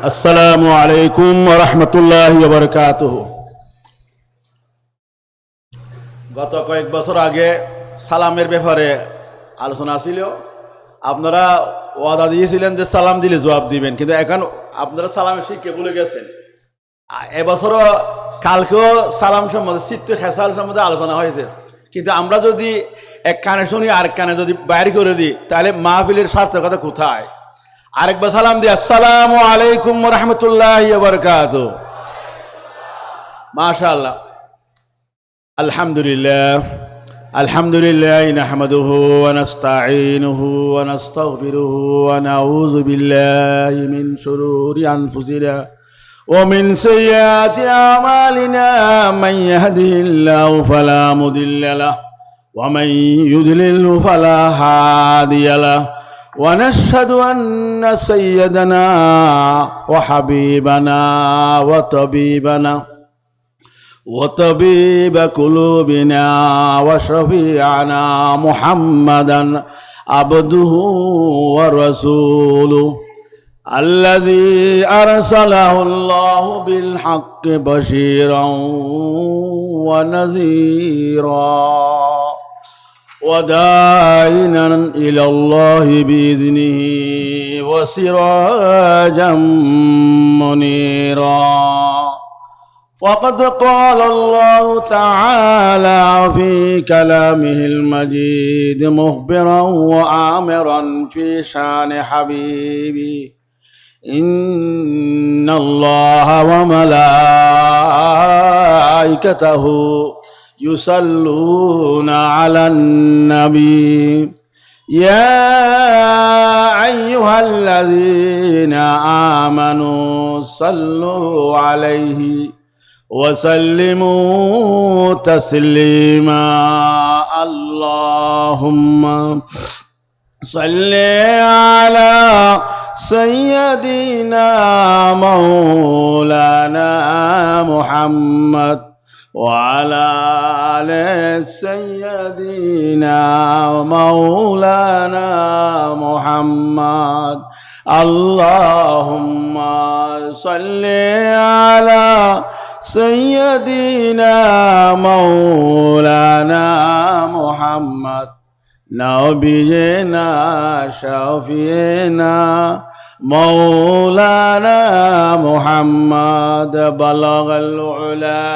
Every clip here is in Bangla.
আসসালামু আলাইকুম ওয়া রাহমাতুল্লাহি ওয়া বারাকাতুহু। গত কয়েক বছর আগে সালামের ব্যাপারে আলোচনা ছিল। আপনারা ওয়াদা দিয়েছিলেন যে সালাম দিলে জবাব দিবেন, কিন্তু এখন আপনারা সালামের শিক্ষা ভুলে গেছেন। এবছরও কালকেও সালাম সম্বন্ধে চিত্ত খেসাল সম্বন্ধে আলোচনা হয়েছে, কিন্তু আমরা যদি এক কানে শুনি আর এক কানে যদি বাইর করে দিই তাহলে মাহফিলের সার্থকতা কোথায়? আরেকবার সালাম দিই, আসসালামু আলাইকুম ওয়া রাহমাতুল্লাহি ওয়া বারাকাতুহু। মাশাআল্লাহ, আলহামদুলিল্লাহ আলহামদুলিল্লাহ নাহমাদুহু ওয়া নাস্তাঈনুহু ওয়া নাস্তাগফিরুহু ওয়া নাউযু বিল্লাহি মিন শুরুরি আনফুসিনা ওয়া মিন সাইয়্যাতি আমালিনা মান ইয়াহদিহিল্লাহু ফালা মুদিল্লা লাহু ওয়া মান ইউদ্লিলহু ফালা হাদিয়া লাহু ونشهد أن سيدنا وحبيبنا وطبيب قلوبنا وشفيعنا محمدا عبده ورسوله الذي أرسله الله بالحق بشيرا ونذيرا وداعيا إلى الله بإذنه وسراجا منيرا. فقد قال الله تعالى في كلامه المجيد مخبرا وآمرا في شان حبيبي إن الله وملائكته يصلون على النبي يا أيها الذين آمنوا صلوا عليه وسلموا تسليما. اللهم صل على سيدنا مولانا محمد وعلى آل سيدنا مولانا محمد. اللهم صل على سيدنا مولانا محمد نبينا شفينا مولانا محمد بلغ العلا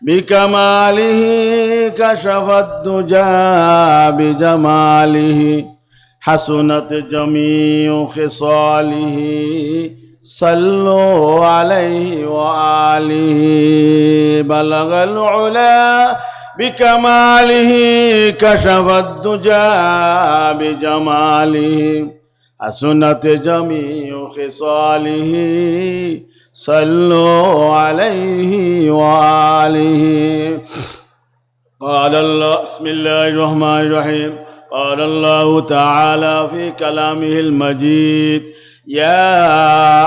بكماله كشف الدجى بجماله حسنت جميع خصاله صلوا عليه وآله بلغ العلا بكماله كشف الدجى بجماله حسنت جميع خصاله صلوا عليه وآله. قال الله بسم الله الرحمن الرحيم قال الله تعالى في كلامه المجيد يا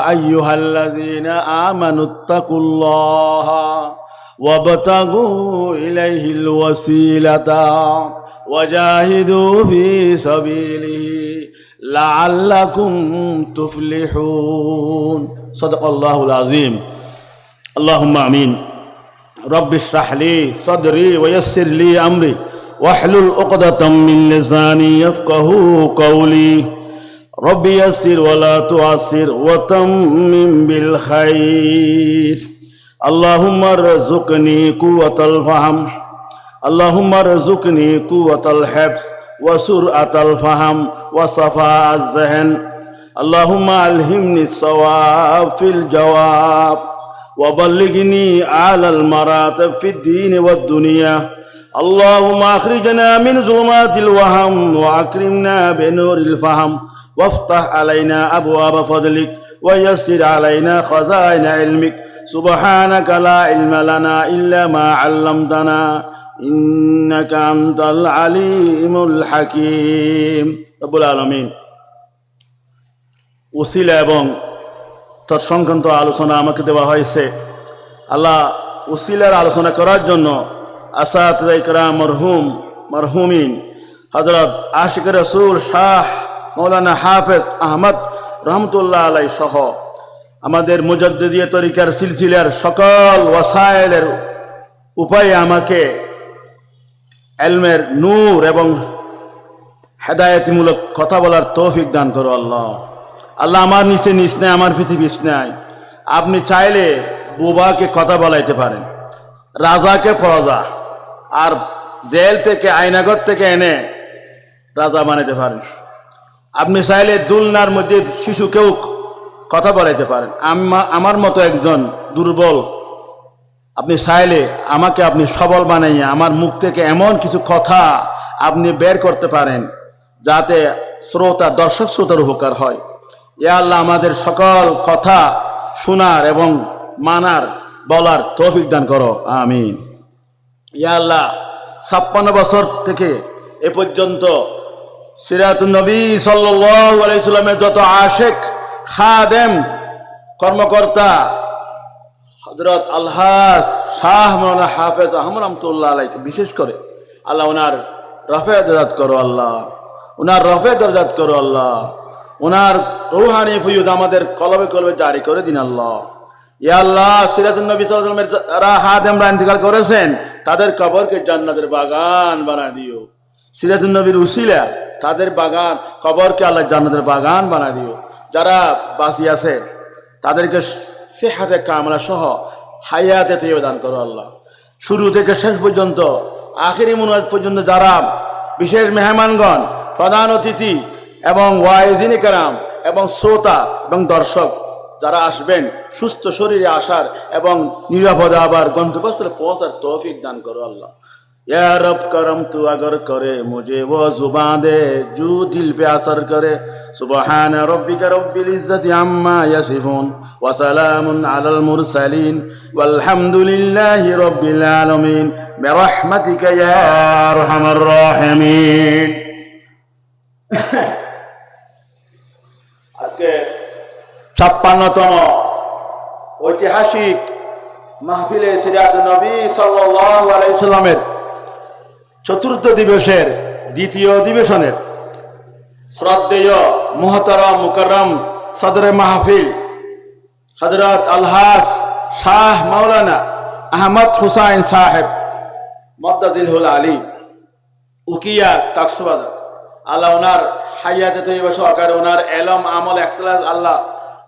أيها الذين آمنوا اتقوا الله وابتغوا إليه الوسيلة وجاهدوا في سبيله لعلكم تفلحون. صدق الله العظيم. اللهم آمين. رب اشرح لي صدري ويسر لي أمري واحلل عقدة من لساني يفقهوا قولي. رب يسر ولا تعسر وتمم بالخير. اللهم ارزقني قوة الفهم اللهم ارزقني قوة الحفظ وسرعة الفهم وصفاء الذهن. اللهم ألهمني الصواب في الجواب وبلغني أعلى المراتب في الدين والدنيا. اللهم أخرجنا من ظلمات الوهم وأكرمنا بنور الفهم وافتح علينا أبواب فضلك ويسر علينا خزائن علمك. سبحانك لا علم لنا إلا ما علمتنا إنك أنت العليم الحكيم. رب العالمين উসিলা এবং তৎ সংক্রান্ত আলোচনা আমাকে দেওয়া হয়েছে। আল্লাহ উসিলার আলোচনা করার জন্য আসাতিজা ইকরাম মরহুমিন হযরত আশিক রাসূল শাহ মৌলানা হাফেজ আহমদ রহমতুল্লাহ আলাই সহ আমাদের মুজাদ্দিদিয়া তরিকার সিলসিলার সকল ওয়াসাইলের উপায়ে আমাকে ইলমের নূর এবং হেদায়েতমূলক কথা বলার তৌফিক দান করো আল্লাহ। আল্লাহ, আমার নিচে নিচ নাই, আমার পৃথিবী নাই। আপনি চাইলে বুবাকে কথা বলাইতে পারেন, রাজাকে প্রজা, আর জেল থেকে আয়নাগর থেকে এনে রাজা বানাইতে পারেন। আপনি চাইলে দুলনার মধ্যে শিশুকেও কথা বলাইতে পারেন। আমার মতো একজন দুর্বল, আপনি চাইলে আমাকে আপনি সবল বানাইয়া আমার মুখ থেকে এমন কিছু কথা আপনি বের করতে পারেন যাতে দর্শক শ্রোতার উপকার হয়। ইয়া আল্লাহ, আমাদের সকল কথা শোনার এবং মানার বলার তৌফিক দান করো, আমিন। ইয়া আল্লাহ, 56 বছর থেকে এ পর্যন্ত সিরাতুন নবী সাল্লাল্লাহু আলাইহি সাল্লামের যত আশেক, খাদেম, কর্মকর্তা হযরত আলহাজ শাহ মাওলানা হাফেজ আহমদ রহমতুল্লাহ আলাইহি বিশেষ করে আল্লাহ ওনার রফে দরজাত করো আল্লাহ, ওনার রফে দরজাত করো আল্লাহ, ওনার রূহানি ফয়ুজ আমাদের কলবে কলবে জারি করে দিন আল্লাহ। ইয়া আল্লাহ, সিরাতুন নবী সাল্লাল্লাহু আলাইহি ওয়াসাল্লামের যারা হাদেমরা ইন্তেকাল করেছেন তাদের কবরকে জান্নাতের বাগান বানায় দিও। সিরাতুন নবীর উসিলা তাদের বাগান কবরকে আল্লাহ জান্নাতের বাগান বানায় দিও। যারা বাঁচি আছে তাদেরকে সেহাতে কামলা সহ হায়াতে তৈয়বা দান করো আল্লাহ। শুরু থেকে শেষ পর্যন্ত আখিরি মুনাজাত পর্যন্ত যারা বিশেষ মেহমানগণ, প্রধান অতিথি এবং ওয়াইজিন কেরাম এবং শ্রোতা এবং দর্শক যারা আসবেন, সুস্থ শরীরে আসার এবং নিরাপদে আবার গন্তব্যস্থলে পৌঁছার তৌফিক দান করো আল্লাহ। या रब करम तू अगर करे मुझे वो जुबान दे जो दिल पे असर करे। सुबहान रब्बिका रब्बिल इज्जति अम्मा यसिफून व सलामुन अलल मुरसलीन वल्हम्दुलिल्लाहि रब्बिल आलमीन बिरहमतिका या अरहमर राहिमीन। আজকে 56তম ঐতিহাসিক মাহফিলে সিরাতুন নবী সাল্লাল্লাহু আলাইহি সাল্লামের চতুর্থ দিবসের দ্বিতীয় অধিবেশনের শ্রদ্ধেয় মুহতারাম মুকাররম সদরে মাহফিল হযরত আলহাজ শাহ মাওলানা আহমদ হুসাইন সাহেব মদ্দাজিলহুল আলী উকিয়া কক্সবাজার, আল্লাহ ওনার হায়াতে তৈয়বা সহকারে ওনার এলম আমল এখলাস আল্লাহ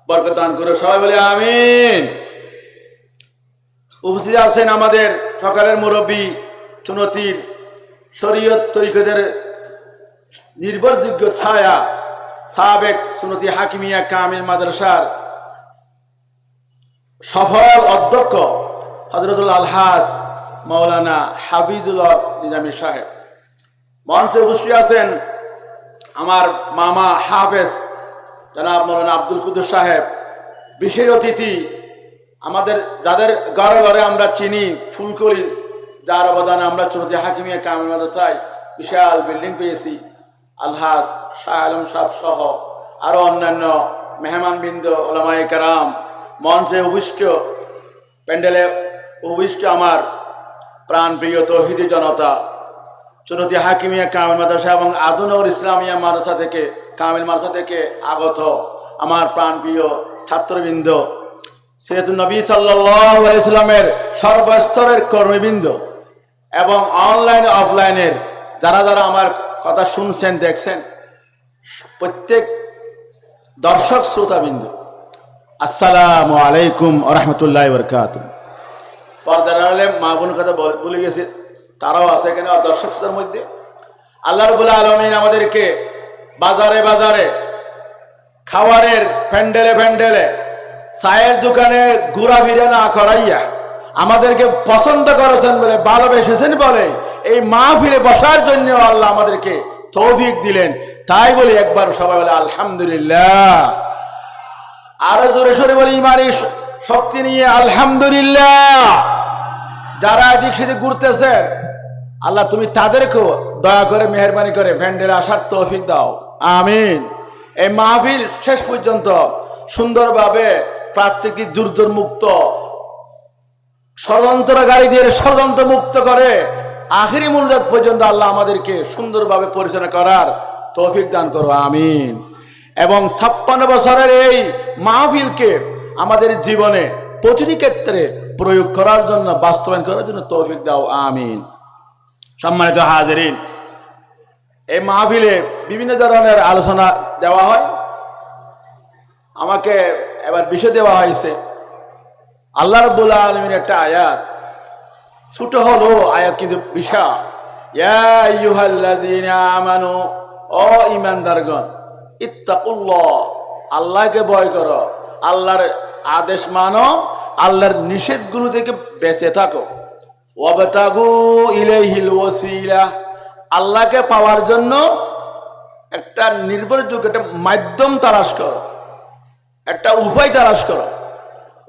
বরকত দান করে। সবাই বলে আমিন। উপস্থিত আছেন আমাদের সকালের মুরব্বী, চুনতির শরীয়ত তরিকতের নির্ভরযোগ্য ছায়া, সাবেক সুন্নতি হাকিমিয়া কামিল মাদ্রাসার সফল অধ্যক্ষ হযরতুল আলহাজ মাওলানা হাফিজুল হক নিজামী সাহেব। মঞ্চে উপস্থিত আছেন আমার মামা হাফেজ জনাব মাওলানা আব্দুল কুদ্দুস সাহেব। বিশেষ অতিথি আমাদের যাদের ঘরে ঘরে আমরা চিনি, ফুলকলি, যার অবদানে আমরা চুনতি হাকিমিয়া কামিল মাদ্রাসায় বিশাল বিল্ডিং পেয়েছি, আলহাজ শাহ আলম সাহেব সহ আরো অন্যান্য মেহমানবৃন্দ, ওলামায়ে কেরাম, মঞ্চে উপবিষ্ট, প্যান্ডেলে উপবিষ্ট আমার প্রাণপ্রিয় তৌহিদি জনতা, চুনতি হাকিমিয়া কামিল মাদ্রাসা এবং আদুনগর ইসলামিয়া মাদ্রাসা থেকে, কামিল মাদ্রাসা থেকে আগত আমার প্রাণপ্রিয় ছাত্রবৃন্দ, সিরাতুন নবী সাল্লাল্লাহু আলাইহি সাল্লামের সর্বস্তরের কর্মীবৃন্দ এবং অনলাইন অফলাইনের যারা যারা আমার কথা শুনছেন, দেখছেন, প্রত্যেক দর্শক শ্রোতাবৃন্দ, আসসালামু আলাইকুম ওয়া রাহমাতুল্লাহি ওয়া বারাকাতুহু। পর্দার আড়ালে মা বোন কথা বলে গেছে, তারাও আছে এখানে দর্শক শ্রোতার মধ্যে। আল্লাহ রাব্বুল আলামিন আমাদেরকে বাজারে বাজারে, খাবারের প্যান্ডেলে প্যান্ডেলে, চায়ের দোকানে ঘোরাফেরা না করাইয়া আমাদেরকে পছন্দ করেছেন বলে, ভালোবেসেছেন বলে এই মাহফিলে বসার জন্য আল্লাহ আমাদেরকে তৌফিক দিলেন। তাই বলি একবার সবাই বলে আলহামদুলিল্লাহ। আরো জোরে সোরে বলি ইমানি শক্তি নিয়ে আলহামদুলিল্লাহ। যারা এদিক সেদিক ঘুরতেছে, আল্লাহ তুমি তাদেরকেও দয়া করে মেহেরবানি করে প্যান্ডেলে আসার তৌফিক দাও, আমিন। এই মাহফিল শেষ পর্যন্ত সুন্দরভাবে প্রাকৃতিক দুর্যোগ মুক্ত, ষড়যন্ত্রকারীদের ষড়যন্ত্র মুক্ত করে আখিরি মুনাজাত পর্যন্ত আল্লাহ আমাদেরকে সুন্দরভাবে পরিচালনা করার তৌফিক দান করো, আমিন। এবং 56 বছরের এই মাহফিলকে আমাদের জীবনে প্রতিটি ক্ষেত্রে প্রয়োগ করার জন্য, বাস্তবায়ন করার জন্য তৌফিক দাও, আমিন। সম্মানিত হাজিরিন, এই মাহফিলে বিভিন্ন ধরনের আলোচনা দেওয়া হয়। আমাকে এবার বিষয় দেওয়া হয়েছে আল্লাহ রাব্বুল আলামিনের একটা আয়াত। ছোট হলো আয়াত কিন্তু বিশাল। ইয়া আইয়ুহাল্লাযীনা আমানু, ও ঈমানদারগণ, ইত্তাকুল্লাহ, আল্লাহকে ভয় করো, আল্লাহর আদেশ মানো, আল্লাহর নিষেধগুলো থেকে বেঁচে থাকো। ওয়াবতাগু ইলাইহিল ওয়াসিলা, আল্লাহকে পাওয়ার জন্য একটা নির্ভরযোগ্য একটা মাধ্যম তালাশ করো, একটা উপায় তালাশ করো।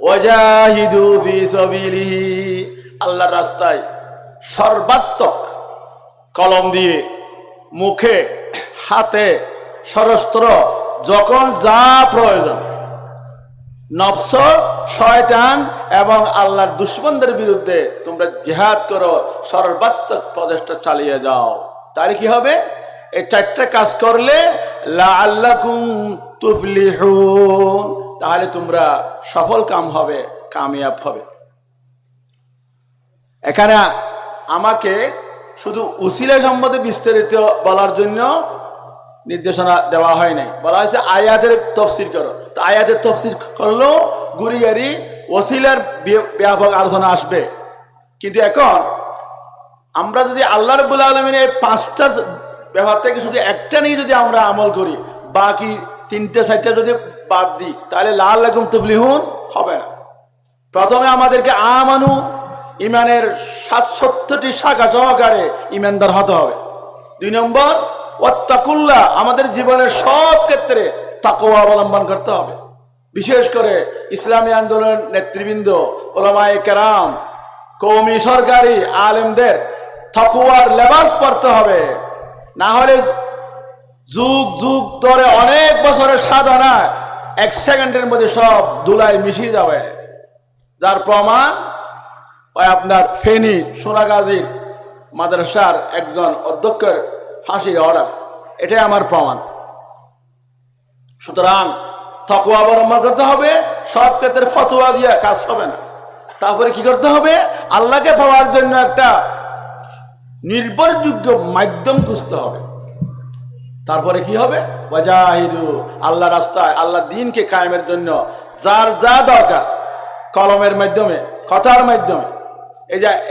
ওয়াজাহিদু ফি সাবিলিহি, আল্লাহর রাস্তায় সর্বাত্মক কলম দিয়ে, মুখে, হাতে, সরস্ত্র, যখন যা প্রয়োজন, নফস, শয়তান এবং আল্লাহর দুশমনদের বিরুদ্ধে তোমরা জিহাদ করো, সর্বাত্মক প্রচেষ্টা চালিয়ে যাও। তাহলে কি হবে? এই চারটা কাজ করলে লাআল্লাকুম তুফলিহুন, তাহলে তোমরা সফল কাম হবে, কামিয়াব হবে। এখানে আমাকে শুধু উসিলা সম্বন্ধে বিস্তারিত বলার জন্য নির্দেশনা দেওয়া হয় নাই, বলা হয়েছে আয়াতের তফসির করো। তো আয়াতের তফসির করলেও গুড়িগাড়ি ওসিলার ব্যাপক আলোচনা আসবে। কিন্তু এখন আমরা যদি আল্লাহ রাব্বুল আলামিনের এই 5টা ব্যবহার থেকে শুধু একটা নিয়ে যদি আমরা আমল করি, বাকি 3টে 4টে যদি বাদ দিই, তাহলে লাআল্লাকুম তুফলিহুন হবে না। প্রথমে আমাদেরকে আমানু, ইমানের ৭৭টি শাখা সহকারে ইমানদার হতে হবে। 2 নম্বর ওয়াত্তাকুল্লাহ, আমাদের জীবনের সব ক্ষেত্রে তাকওয়া অবলম্বন করতে হবে। বিশেষ করে ইসলামী আন্দোলনের নেতৃবৃন্দ, উলামায়ে কেরাম, কওমি সরকারি আলেমদের তাকওয়ার লেবাস পরতে হবে। না হলে যুগ যুগ ধরে অনেক বছরের সাধনা 1 সেকেন্ডের মধ্যে সব ধুলায় মিশিয়ে যাবে। যার প্রমাণ ওই আপনার ফেনী সোনাগাজীর মাদ্রাসার একজন অধ্যক্ষের ফাঁসির অর্ডার, এটাই আমার প্রমাণ। সুতরাং তাকওয়া অবলম্বন করতে হবে, সব ক্ষেত্রে ফতোয়া দিয়ে কাজ হবে না। তারপরে কি করতে হবে? আল্লাহকে পাওয়ার জন্য একটা নির্ভরযোগ্য মাধ্যম খুঁজতে হবে। তারপরে কি হবে? ওয়াজাহিদু, আল্লাহ রাস্তায়, আল্লাহ দ্বীনকে কায়েমের জন্য যার যা দরকার, কলমের মাধ্যমে, কথার মাধ্যমে।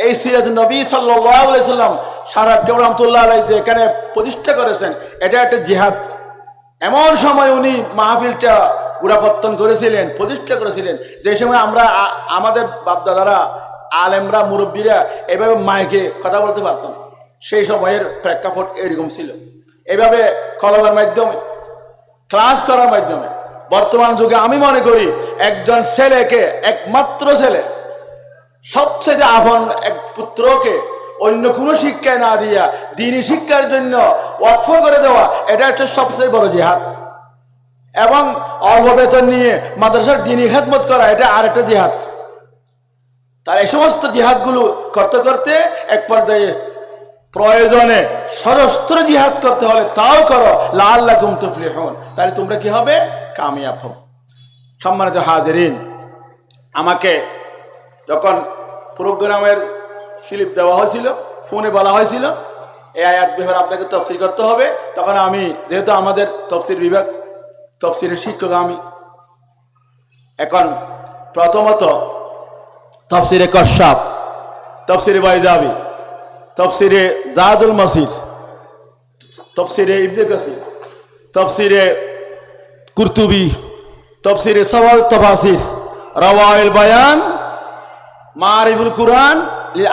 এই সিরাজ নবী সাল্লাল্লাহু আলাইহি সাল্লাম সারা রহমাতুল্লাহ আলাইহি যে এখানে প্রতিষ্ঠা করেছেন, এটা একটা জিহাদ। এমন সময় উনি মাহফিলটা উড়াপত্তন করেছিলেন, প্রতিষ্ঠা করেছিলেন, যে সময় আমরা আমাদের বাপদাদারা, আলেমরা, মুরব্বীরা এভাবে মাইকে কথা বলতে পারতাম। সেই সময়ের প্রেক্ষাপট এরকম ছিল। এভাবে কলমের মাধ্যমে, ক্লাস করার মাধ্যমে। বর্তমান যুগে আমি মনে করি একজন ছেলেকে, একমাত্র ছেলে, সবচেয়ে আপন এক পুত্রকে অন্য কোনো শিক্ষায় না দিয়া দ্বীনি শিক্ষার জন্য ওয়াকফ করে দেওয়া, এটা একটা সবচেয়ে বড় জিহাদ। এবং অল্প বেতন নিয়ে মাদ্রাসার দ্বীনি খেদমত করা, এটা আরেকটা জিহাদ। তার এই সমস্ত জিহাদগুলো করতে করতে এক পর্যায়ে প্রয়োজনে সশস্ত্র জিহাদ করতে হলে তাও করো, লাআল্লাকুম তুফলিহুন, তাহলে তোমরা কি হবে? কামিয়াব হবে। সম্মানিত হাজিরিন, আমাকে যখন প্রোগ্রামের স্লিপ দেওয়া হয়েছিল, ফোনে বলা হয়েছিল এই আয়াত বিভাগ আপনাকে তফসির করতে হবে, তখন আমি, যেহেতু আমাদের তফসির বিভাগ, তফসিরের শিক্ষক আমি, এখন প্রথমত তফসিরে কশাফ, তফসিরে বাইজাবি, তফসিরে জাদুল মাসির, তফসিরে ইবনে কাসির, তফসিরে কুরতুবি, তফসিরে সওয়াল তাফাসির, রাওয়াইল বায়ান, মারিফুল কুরআন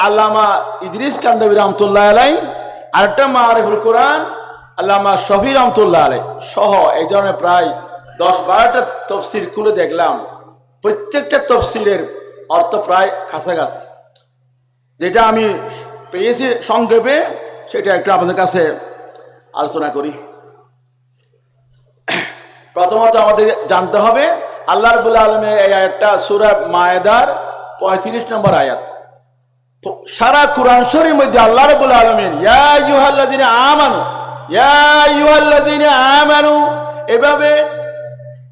আল্লামা ইদ্রিস কান্দাবী রহমতুল্লাহ আলাই, আরেকটা মারিফুল কুরআন আল্লামা শফি রহমতুল্লাহ আলাই সহ এই ধরনের প্রায় 10-12টা তফসির খুলে দেখলাম। প্রত্যেকটা তফসিরের অর্থ প্রায় কাছাকাছি। যেটা আমি পেয়েছি সংক্ষেপে, সেটা একটু আপনাদের কাছে আলোচনা করি। প্রথমত আমাদের জানতে হবে আল্লাহ রাব্বুল আলামিনের এই আয়াতটা সূরা মায়েদার 35 নম্বর আয়াত। সারা কোরআন শরীফের মধ্যে আল্লাহ রাব্বুল আলামিন ইয়া আইয়ুহাল্লাযীনা আমানু, ইয়া আইয়ুহাল্লাযীনা আমানু এভাবে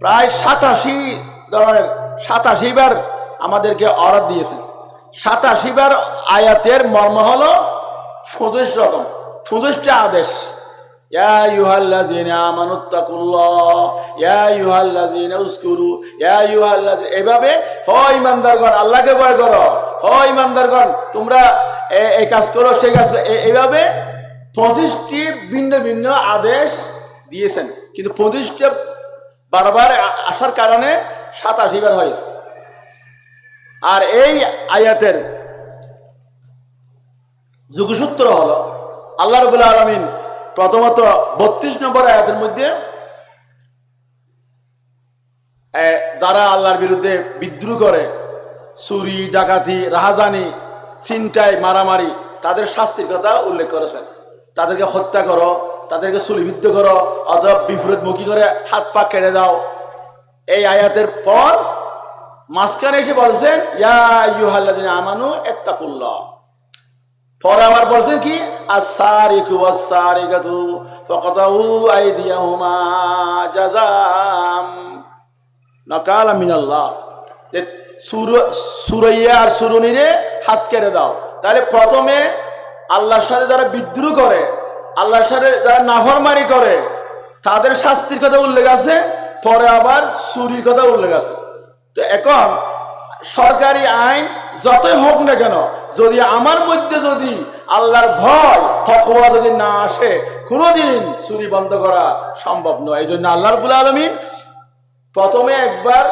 প্রায় 87 ধরনের 87 বার আমাদেরকে অর্ডার দিয়েছেন। 87 বার আয়াতের মর্ম হলো 25 রকম, 25টা আদেশ। ইয়া আইয়ুহাল্লাযীনা আমানুত্তাকুল্লাহ, ইয়া আইয়ুহাল্লাযীনা উযকুরু, ইয়া আইয়ুহাল্লাযীনা, এভাবে হে ঈমানদারগণ আল্লাহকে ভয় করো, হে ঈমানদারগণ তোমরা এই কাজ করো সেই কাজ করো, এইভাবে 25টি ভিন্ন ভিন্ন আদেশ দিয়েছেন। কিন্তু 25টা বারবার আসার কারণে 87 বার হয়েছে। আর এই আয়াতের যোগসূত্র হলো আল্লাহ রাব্বুল আলামিন প্রথমত 32 নম্বর আয়াতের মধ্যে যারা আল্লাহর বিরুদ্ধে বিদ্রোহ করে, চুরি ডাকাতি রাহাজানি ছিনতাই মারামারি, তাদের শাস্তির কথা উল্লেখ করেছেন। তাদেরকে হত্যা করো, তাদেরকে চুলিবিদ্ধ করো, অথবা বিপরীতমুখী করে হাত পা কেটে দাও। এই আয়াতের পর মাঝখানে এসে বলছেন ইয়া আইয়ুহাল্লাযীনা আমানু ইত্তাকুল্লাহ। পরে আবার বলছেন কি আস-সারিকু ওয়াস-সারিকাতু ফাকাতাউ আইদিয়াহুমা জাযাম নাকালা মিনাল্লাহ। সুরাইয়া আর সুরুনিরে হাত কেটে দাও। তাহলে প্রথমে আল্লাহর সাথে যারা বিদ্রোহ করে, আল্লাহর সাথে যারা নাফরমানি করে, তাদের শাস্তির কথা উল্লেখ আছে। পরে আবার চুরির কথা উল্লেখ আছে। তো এখন সরকারি আইন যতই হোক না কেন, যদি আমার মধ্যে যদি আল্লাহর ভয় তাকওয়া যদি না আসে, কোনোদিন চুরি বন্ধ করা সম্ভব নয়। এই জন্য আল্লাহ রাব্বুল আলামিন প্রথমে একবার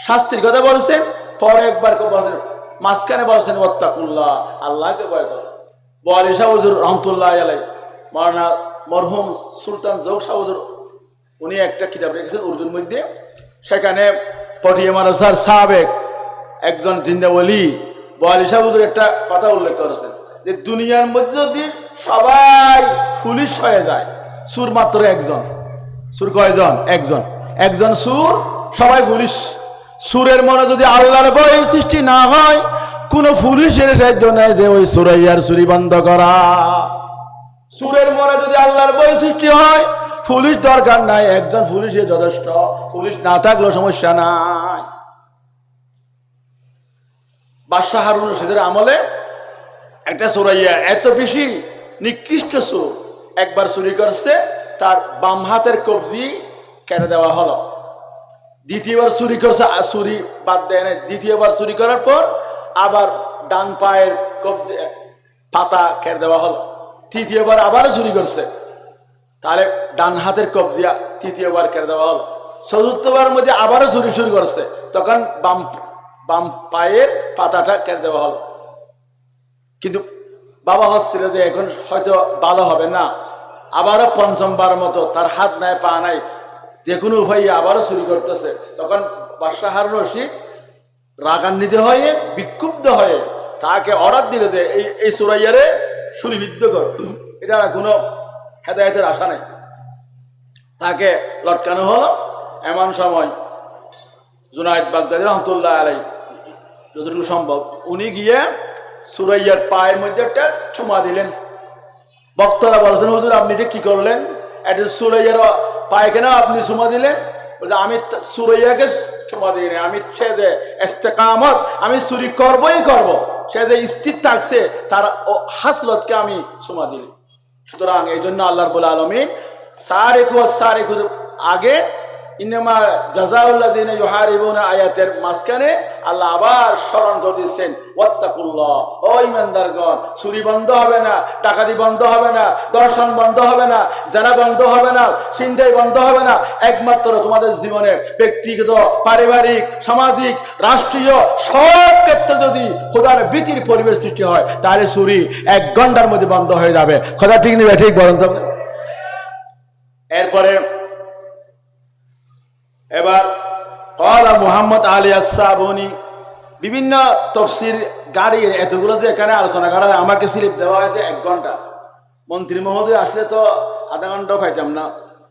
শাস্তির কথা বলছেন, পরে একবার বলছেন, মাঝখানে বলছেন ওয়াত্তাকুল্লাহ, আল্লাহকে ভয় করো। বলি শাহ হুজুর রহমতুল্লাহ আলাইহি, মাওলানা মরহুম সুলতান জৌক শাহ হুজুর, উনি একটা কিতাব রেখেছেন উর্দুর মধ্যে। সেখানে পটিয়া মাদ্রাসার সাবেক একজন জিন্দা ওলি বলি শাহ হুজুর একটা কথা উল্লেখ করেছেন যে দুনিয়ার মধ্যে যদি সবাই পুলিশ হয়ে যায়, সুর মাত্র একজন। সুর কয়জন? একজন। একজন সুর, সবাই পুলিশ। সুরের মনে যদি আল্লাহর ভয় সৃষ্টি না হয়, কোন পুলিশের সাহায্য নেই যে ওই সুরাইয়ার চুরি বন্ধ করা। সুরের মনে যদি আল্লাহর ভয় সৃষ্টি হয়, পুলিশ দরকার নাই, একজন পুলিশে যথেষ্ট। পুলিশ না থাকলেও সমস্যা নাই। বাদশাহ হারুন রশিদের আমলে একটা সুরাইয়া এত বেশি নিকৃষ্ট সুর, একবার চুরি করছে, তার বাম হাতের কবজি কেটে দেওয়া হলো। দ্বিতীয়বার চুরি করছে, চুরি বাদ দেয় না। দ্বিতীয়বার চুরি করার পর আবার ডান পায়ের কবজি পাতা কেটে দেওয়া হলো। তৃতীয়বার আবারও চুরি করছে, তাহলে ডান হাতের কবজি তৃতীয়বার কেটে দেওয়া হলো। চতুর্থবার মধ্যে আবারও চুরি শুরু করছে, তখন বাম পায়ের পাতাটা কেটে দেওয়া হলো। কিন্তু বাবা হচ্ছিল যে এখন হয়তো ভালো হবে না, আবারও পঞ্চমবার মতো তার হাত নাই পা নাই, যে কোনো উপায়ে আবারও চুরি করতেছে। তখন বাদশাহ হারুন রশিদ রাগান্বিত হয়ে বিক্ষুব্ধ হয়ে তাকে অর্ডার দিল যে এই সুরাইয়ারে চুরিবিদ্ধ কর। এটা কোনো হেদায়েতের আশা নেই। তাকে লটকানো হলো। এমন সময় জুনায়েদ বাগদাদী রহমতুল্লাহ আলাইহি যতটুকু সম্ভব উনি গিয়ে সুরাইয়ার পায়ের মধ্যে একটা চুমা দিলেন। বক্তারা বলছেন হুজুর আপনি এটা কি করলেন? এটা সুরাইয়ার পায়ে কেন আপনি চুমা দিলেন? বলছে আমি সুরাইয়াকে চুমা দিই না, আমি সে যে ইস্তেকামত, আমি চুরি করবই করব, সে যে স্থির থাকছে তার হাসলতকে আমি চুমা দিই। সুতরাং এই জন্য আল্লাহ রাব্বুল আলামিন সারিকু ওয়াস-সারিকু আগে ইন্নামা জাযাউল্লাযিনা ইউহারিবুনা আয়াতের মাঝখানে আল্লাহ আবার স্মরণ করে দিচ্ছেন ওয়াত্তাকুল্লাহ। ও ঈমানদারগণ, চুরি বন্ধ হবে না, ডাকাতি বন্ধ হবে না, দর্শন বন্ধ হবে না, জানা বন্ধ হবে না, ছিনতাই বন্ধ হবে না। একমাত্র তোমাদের জীবনে ব্যক্তিগত, পারিবারিক, সামাজিক, রাষ্ট্রীয় সব ক্ষেত্রে যদি খোদার ভীতির পরিবেশ সৃষ্টি হয়, তাহলে চুরি 1 ঘন্টার মধ্যে বন্ধ হয়ে যাবে। খোদা ঠিক নেবে, ঠিক বলেন তো? এরপরে এবার ক্বালা মুহাম্মদ আলী আস-সাবুনী, বিভিন্ন তাফসীর গাড়ির এতগুলো যে এখানে আলোচনা করা হয়, আমাকে স্লিপ দেওয়া হয়েছে 1 ঘন্টা। মন্ত্রী মহোদয় আসলে তো আধা ঘন্টাও পাইতাম না,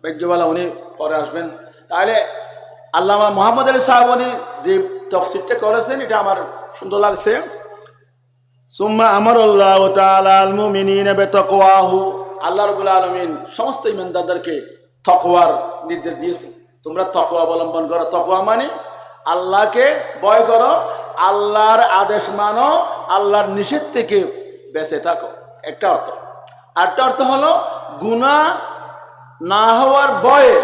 ভাগ্যবালা উনি পরে আসবেন। তাহলে আল্লামা মুহাম্মদ আলী সাবুনী যে তাফসীরটা করেছেন এটা আমার সুন্দর লাগছে। সুম্মা আমারাল্লাহু তাআলা আল মুমিনিনা বিতাকওয়াহু, আল্লাহ রাব্বুল আলামিন সমস্ত ঈমানদারদেরকে তাকওয়ার নির্দেশ দিয়েছেন। তোমরা তাকওয়া অবলম্বন করো। তাকওয়া মানে আল্লাহকে ভয় করো, আল্লাহর আদেশ মানো, আল্লাহর নিষেধ থেকে বেঁচে থাকো, একটা অর্থ। আরেকটা অর্থ হলো গুনাহ না হওয়ার ভয়ে,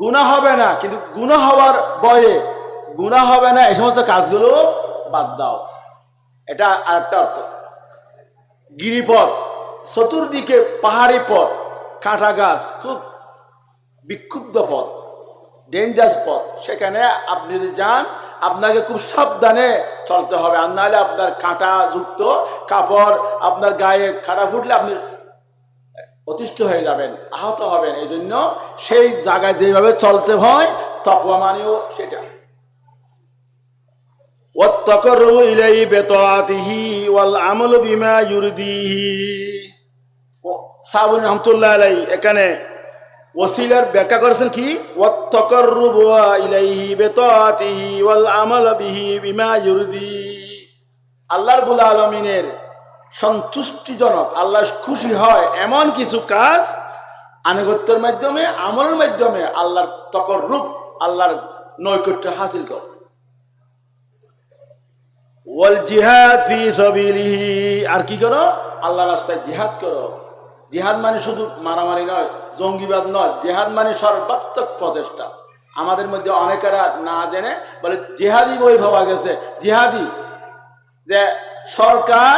গুনাহ হবে না কিন্তু গুনাহ হওয়ার ভয়ে, গুনাহ হবে না এই সমস্ত কাজগুলো বাদ দাও, এটা আরেকটা অর্থ। গিরিপথ, চতুর্দিকে পাহাড়ি পথ, কাঁটা গাছ, খুব বিক্ষুব্ধ পথ, ডেঞ্জারাস পথ, সেখানে আপনি যদি যান আপনাকে খুব সাবধানে চলতে হবে, আর নাহলে আপনার কাঁটা যুক্ত কাপড়, আপনার গায়ে কাঁটা ফুটলে আপনি অতিষ্ঠ হয়ে যাবেন, আহত হবেন। এই জন্য সেই জায়গায় যেভাবে চলতে হয় তাকওয়া মানেও সেটা। ওয়াত্তাকাররুবু ইলাইহি বিতাআতিহি ওয়াল আমালু বিমা ইউরদিহি। সাবুন রহমাতুল্লাহ আলাইহি এখানে ওসিলার ব্যাখ্যা করেছেন কি, ওয়াত্তাকাররুবু ইলাইহি বিতাআতিহি ওয়াল আমালু বিহি বিমা ইউরদি। আল্লাহ রাব্বুল আলামিনের সন্তুষ্টিজনক, আল্লাহ খুশি হয় এমন কিছু কাজ আনুগত্যের মাধ্যমে, আমলের মাধ্যমে আল্লাহর তাকাররুব, আল্লাহর নৈকট্য হাসিল কর। ওয়াল জিহাদ ফি সাবিলিহি, আর কি করো, আল্লাহর রাস্তায় জিহাদ করো। জিহাদ মানে শুধু মারামারি নয়, জঙ্গিবাদ নয়, জিহাদ মানে সর্বাত্মক প্রচেষ্টা। আমাদের মধ্যে অনেকেরা না জেনে বলে জিহাদি বই ভাবা গেছে, জিহাদি যে সরকার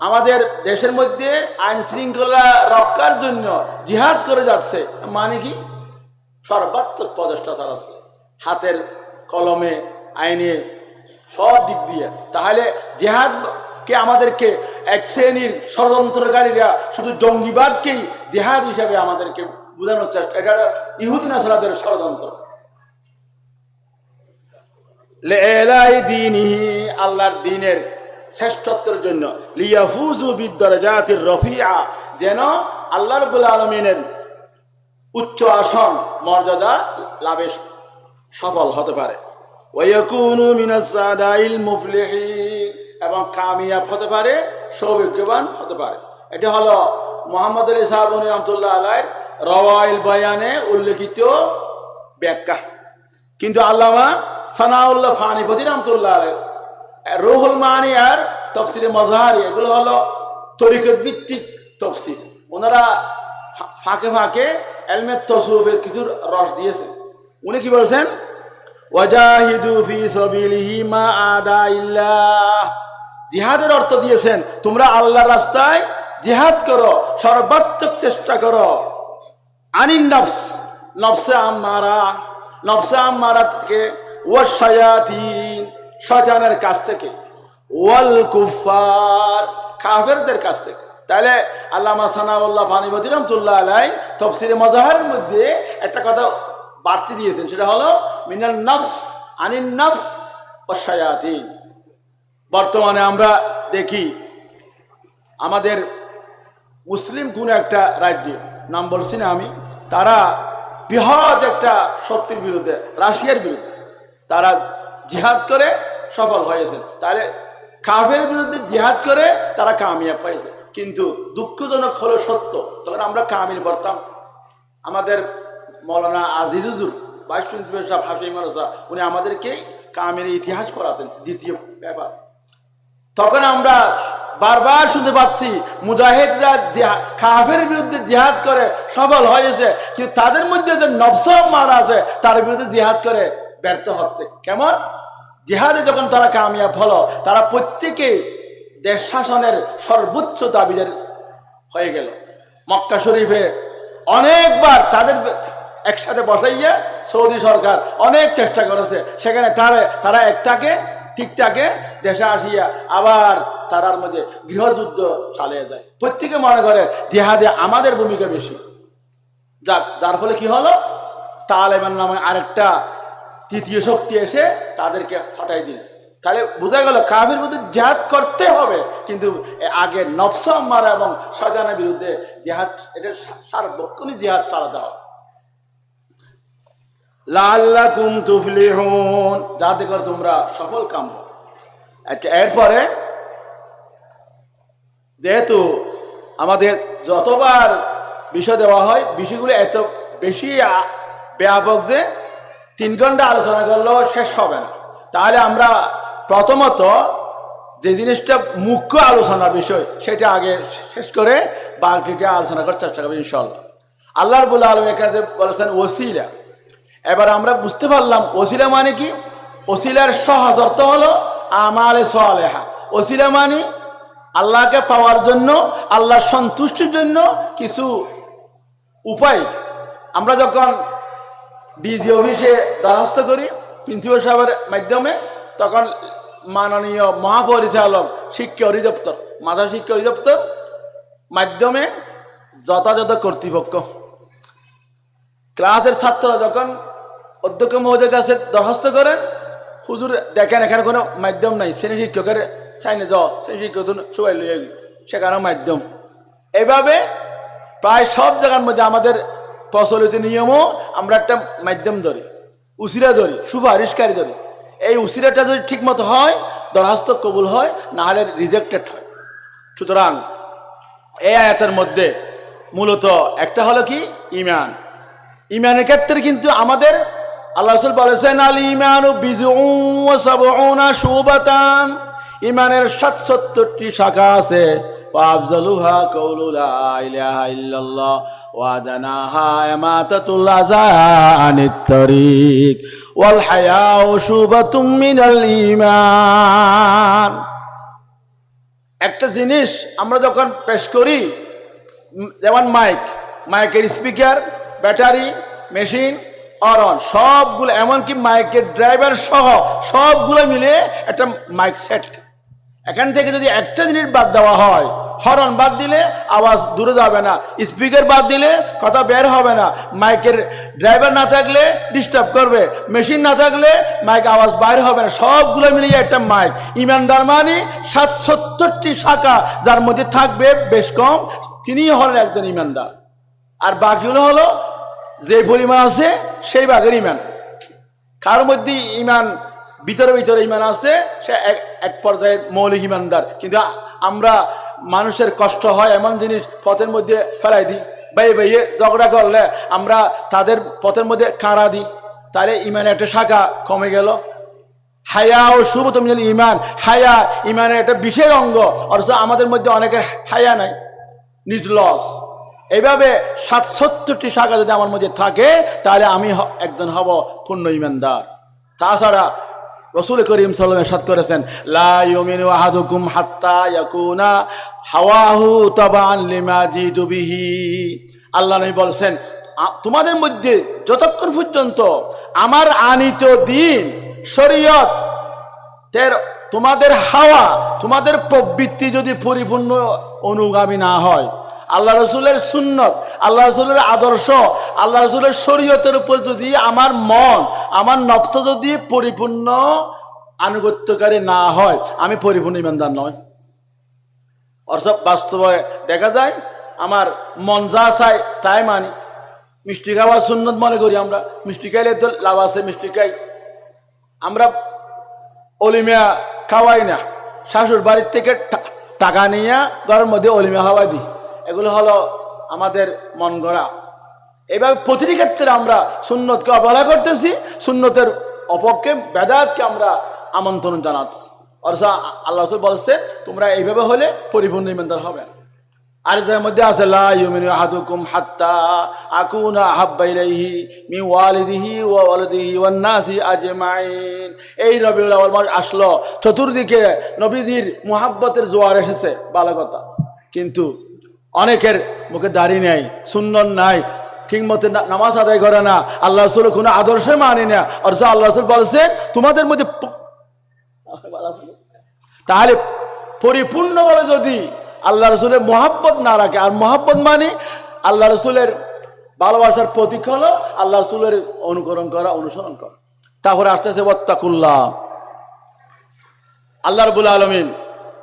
আমাদের দেশের মধ্যে আইন শৃঙ্খলা রক্ষার জন্য জিহাদ করে যাচ্ছে, মানে কি সর্বাত্মক প্রচেষ্টা চালাচ্ছে, হাতের কলমে, আইনে, সব দিক দিয়ে। তাহলে জিহাদকে আমাদেরকে এক শ্রেণীর ষড়যন্ত্রকারীরা শুধু জঙ্গিবাদকেই জিহাদ হিসাবে আমাদেরকে বোঝানোর চেষ্টা, এটা ইহুদি নাসারাদের ষড়যন্ত্র। লিইলাই দীনিহি, আল্লাহর দ্বীনের শ্রেষ্ঠত্বের জন্য, লিয়াফুজু বিদ্দারাজাতির রফিআ, যেন আল্লাহ রাব্বুল আলামিনের উচ্চ আসন মর্যাদা লাভে সফল হতে পারে। ওয়ায়াকুনু মিনাস সাদাইল মুফলিহিন, এবং কামিয়াব হতে পারে, সৌভাগ্যবান হতে পারে। এটা হলো মুহাম্মদ আলী সাহাবুনি রহমতুল্লাহ আলাইহির রওয়াইল বয়ানে উল্লেখিত ব্যাখ্যা। কিন্তু আল্লামা সানাউল্লাহ ফানিপতি রহমতুল্লাহ আলাইহি রুহুল মানি আর তাফসিরে মাজহারি, এগুলো হলো তরিকত ভিত্তিক তাফসির। ওনারা ফাঁকে ফাঁকে ইলমে তাসাউফের কিছু রস দিয়েছেন। উনি কি বলছেন, ওয়াজাহিদু ফি সাবিলিহি মা আদাইল্লাহ, জিহাদের অর্থ দিয়েছেন তোমরা আল্লাহর রাস্তায় জিহাদ করো, সর্বাত্মক চেষ্টা করো। আনিন নফস, নফসে আম্মারা থেকে, ওয়াস শায়াতিন, শয়তানের কাছ থেকে, ওয়াল কুফার, কাফেরদের কাছ থেকে। তাহলে আল্লামা সানাউল্লাহ ফানিপতি রহমাতুল্লাহ আলাইহি তাফসিরে মাজহারের মধ্যে একটা কথা বাড়তি দিয়েছেন, সেটা হলো মিনান নফস, আনিন নফস ওয়াস শায়াতিন। বর্তমানে আমরা দেখি আমাদের মুসলিম কোন একটা রাজ্য, নাম বলছি না আমি, তারা বৃহৎ একটা শক্তির বিরুদ্ধে, রাশিয়ার বিরুদ্ধে তারা জিহাদ করে সফল হয়েছে। তাহলে কাফের বিরুদ্ধে জিহাদ করে তারা কামিয়াব হয়েছে। কিন্তু দুঃখজনক হলো সত্য, তখন আমরা কামিল করতাম। আমাদের মৌলানা আজিজ হুজুর, ভাইস প্রিন্সিপাল সাহেব হাফিজ মাদ্রাসা, উনি আমাদেরকে কামিল ইতিহাস পড়াতেন, দ্বিতীয় ব্যাপার। তখন আমরা বারবার শুনতে পাচ্ছি মুজাহিদরা কাফের বিরুদ্ধে জিহাদ করে সফল হয়েছে, কিন্তু তাদের মধ্যে যে নফস মারা আছে তার বিরুদ্ধে জিহাদ করে ব্যর্থ হচ্ছে। কেমন? জিহাদে যখন তারা কামিয়াব হলো, তারা প্রত্যেকে দেশ শাসনের সর্বোচ্চ দাবিদার হয়ে গেল। মক্কা শরীফে অনেকবার তাদের একসাথে বসাইয়া সৌদি সরকার অনেক চেষ্টা করেছে, সেখানে তারা একটাকে ঠিকঠাকে দেশে আসিয়া আবার তারার মধ্যে গৃহযুদ্ধ চালিয়ে যায়। প্রত্যেকে মনে করে জিহাদে আমাদের ভূমিকা বেশি, যার ফলে কি হলো, তালেবান নামে আরেকটা তৃতীয় শক্তি এসে তাদেরকে হটাই দিল। তাহলে বোঝা গেল কাফির বিরুদ্ধে জিহাদ করতে হবে, কিন্তু আগে নফস মারা এবং শয়তানের বিরুদ্ধে জিহাদ, এটা সার্বক্ষণিক জিহাদ চালাতে হবে। লাআল্লাকুম তুফলিহুন, যাতে করে তোমরা সফল কাম। আচ্ছা, এরপরে যেহেতু আমাদের যতবার বিষয় দেওয়া হয়, বিষয়গুলো এত বেশি ব্যাপক যে 3 ঘন্টা আলোচনা করলেও শেষ হবে না। তাহলে আমরা প্রথমত যে জিনিসটা মুখ্য আলোচনার বিষয় সেটা আগে শেষ করে বাকিটা আলোচনা করার চেষ্টা করবো ইনশাআল্লাহ। আল্লাহ রাব্বুল আলামিন এখানে বলেছেন ওসিলা। এবার আমরা বুঝতে পারলাম ওসিলা মানে কি। ওসিলার সহজ অর্থ হলো আমালে সালেহা। ওসিলা মানে আল্লাহকে পাওয়ার জন্য, আল্লাহর সন্তুষ্টির জন্য কিছু উপায়। আমরা যখন ডিজি অফিসে দরখাস্ত করি প্রিন্সিপাল সাহেবের মাধ্যমে, তখন মাননীয় মহাপরিচালক শিক্ষা অধিদপ্তর, মাদ্রাসা শিক্ষা অধিদপ্তর মাধ্যমে যথাযথ কর্তৃপক্ষ ক্লাসের ছাত্ররা যখন অধ্যক্ষ মহোদয়ের কাছে দরখাস্ত করেন, হুজুর দেখেন এখানে কোনো মাধ্যম নাই, শ্রেণী শিক্ষকের সাইনে যাও, শ্রেণী শিক্ষক সবাই লইয়া সেখানেও মাধ্যম। এইভাবে প্রায় সব জায়গার মধ্যে আমাদের প্রচলিত নিয়মও আমরা একটা মাধ্যম ধরি, উসিলা ধরি, সুপারিশকারী ধরি। এই উসিলাটা যদি ঠিকমতো হয় দরখাস্ত কবুল হয়, না হলে রিজেক্টেড হয়। সুতরাং এই আয়াতের মধ্যে মূলত একটা হলো কি ঈমান। ঈমানের ক্ষেত্রে কিন্তু আমাদের আল্লাহ রাসূল বলেছেন আল ঈমানু বিজউন ওয়া সাবউনা শুবাতান। ঈমানের ৭৭টি শাখা আছে। ওয়াফজালুহা কাউলু লা ইলাহা ইল্লাল্লাহ ওয়া আদনাহা ইমাতাতুল আযা আনিত তারিক ওয়াল হায়াউ শুবাতুম মিনাল ঈমান। একটা জিনিস আমরা যখন পেশ করি, যেমন মাইকের স্পিকার, ব্যাটারি, মেশিন, অরন, সবগুলো, এমনকি মাইকের ড্রাইভার সহ সবগুলো মিলে একটা মাইক সেট। এখান থেকে যদি একটা জিনিস বাদ দেওয়া হয়, হরন বাদ দিলে আওয়াজ দূরে যাবে না, স্পিকার বাদ দিলে কথা বের হবে না, মাইকের ড্রাইভার না থাকলে ডিস্টার্ব করবে, মেশিন না থাকলে মাইক আওয়াজ বাইরে হবে না, সবগুলো মিলিয়ে একটা মাইক। ইমানদার মানে ৭৭টি শাখা, যার মধ্যে থাকবে বেশ কম, তিনিই হলেন একজন ইমানদার। আর বাকিগুলো হলো যে পরিমাণ আছে সেই ভাগের ইমান। কার মধ্যে ইমান ভিতরে ভিতরে ইমান আছে, সে এক পর্যায়ের মৌলিক ইমানদার। কিন্তু আমরা মানুষের কষ্ট হয় এমন জিনিস পথের মধ্যে ফেলাই দিই, ভাইয়ে ঝগড়া করলে আমরা তাদের পথের মধ্যে কাঁড়া দিই, তাহলে ইমানের একটা শাখা কমে গেল। হায়া ও শুবতুম মিনাল ঈমান, হায়া ইমানের একটা বিশেষ অঙ্গ, অথচ আমাদের মধ্যে অনেকের হায়া নাই, নির্লজ্জ। এইভাবে ৭৭টি শাখা যদি আমার মধ্যে থাকে, তাহলে আমি একজন হব পূর্ণ ইমানদার। তাছাড়া রাসূল করিম সাল্লাল্লাহু আলাইহি ওয়াসাল্লাম ইরশাদ করেছেন, লা ইউমিনু আহাদুকুম হাত্তা ইয়াকুনা হাওয়াহু তাবান লিমা জিতু বিহি। আল্লাহ নবী বলেছেন, তোমাদের মধ্যে যতক্ষণ পর্যন্ত আমার আনিত দিন শরীয়ত তোমাদের হাওয়া, তোমাদের প্রবৃত্তি যদি পরিপূর্ণ অনুগামী না হয়, আল্লাহ রসুলের সুন্নত, আল্লাহ রসুলের আদর্শ, আল্লাহ রসুলের শরীয়তের উপর যদি আমার মন, আমার নফস যদি পরিপূর্ণ আনুগত্যকারী না হয়, আমি পরিপূর্ণ ইমানদার নয়। অর্থাৎ বাস্তবে দেখা যায় আমার মন যা চাই তাই মানি। মিষ্টি খাওয়ার সুন্নত মনে করি আমরা, মিষ্টি খাইলে তো লাভ আছে, মিষ্টি খাই। আমরা অলিমিয়া খাওয়াই না, শাশুর বাড়ির থেকে টাকা নিয়ে ঘরের মধ্যে অলিমিয়া খাওয়াই দিই। এগুলো হলো আমাদের মন গড়া। এইভাবে প্রতিটি ক্ষেত্রে আমরা সুন্নতকে অবহেলা করতেছি, সুন্নতের অপক্ষে বেদাতকে আমরা আমন্ত্রণ জানাচ্ছি। অথচ আল্লাহ রাসূল বলছেন, তোমরা এইভাবে হলে পরিপূর্ণ ইমানদার হবে। আর যার মধ্যে আছে লা ইউমিনু আহাদুকুম হাত্তা আকুনা আহাব্বা ইলাইহি মিন ওয়ালিদিহি ওয়া ওয়ালাদিহি ওয়ান নাসি আজমাইন। এই রবিউল আউয়াল মাস আসলো, চতুর্দিকে নবীজির মুহাব্বতের জোয়ার এসেছে, ভালো কথা। কিন্তু অনেকের মুখে দাড়ি নেই, সুন্নত নাই, ঠিক মতো নামাজ আদায় করে না, আল্লাহ রাসূলের কোনো আদর্শ মানে না। অথচ আল্লাহ রাসূল বলছেন, তোমাদের মধ্যে তাহলে পরিপূর্ণভাবে যদি আল্লাহ রসুলের মহাব্বত না রাখে, আর মহাব্বত মানে আল্লাহ রসুলের ভালোবাসার প্রতীক হলো আল্লাহ রসুলের অনুকরণ করা, অনুসরণ করা। তারপরে আস্তে আস্তে ওয়াত্তাকুল্লাহ। আল্লাহ রাব্বুল আলামিন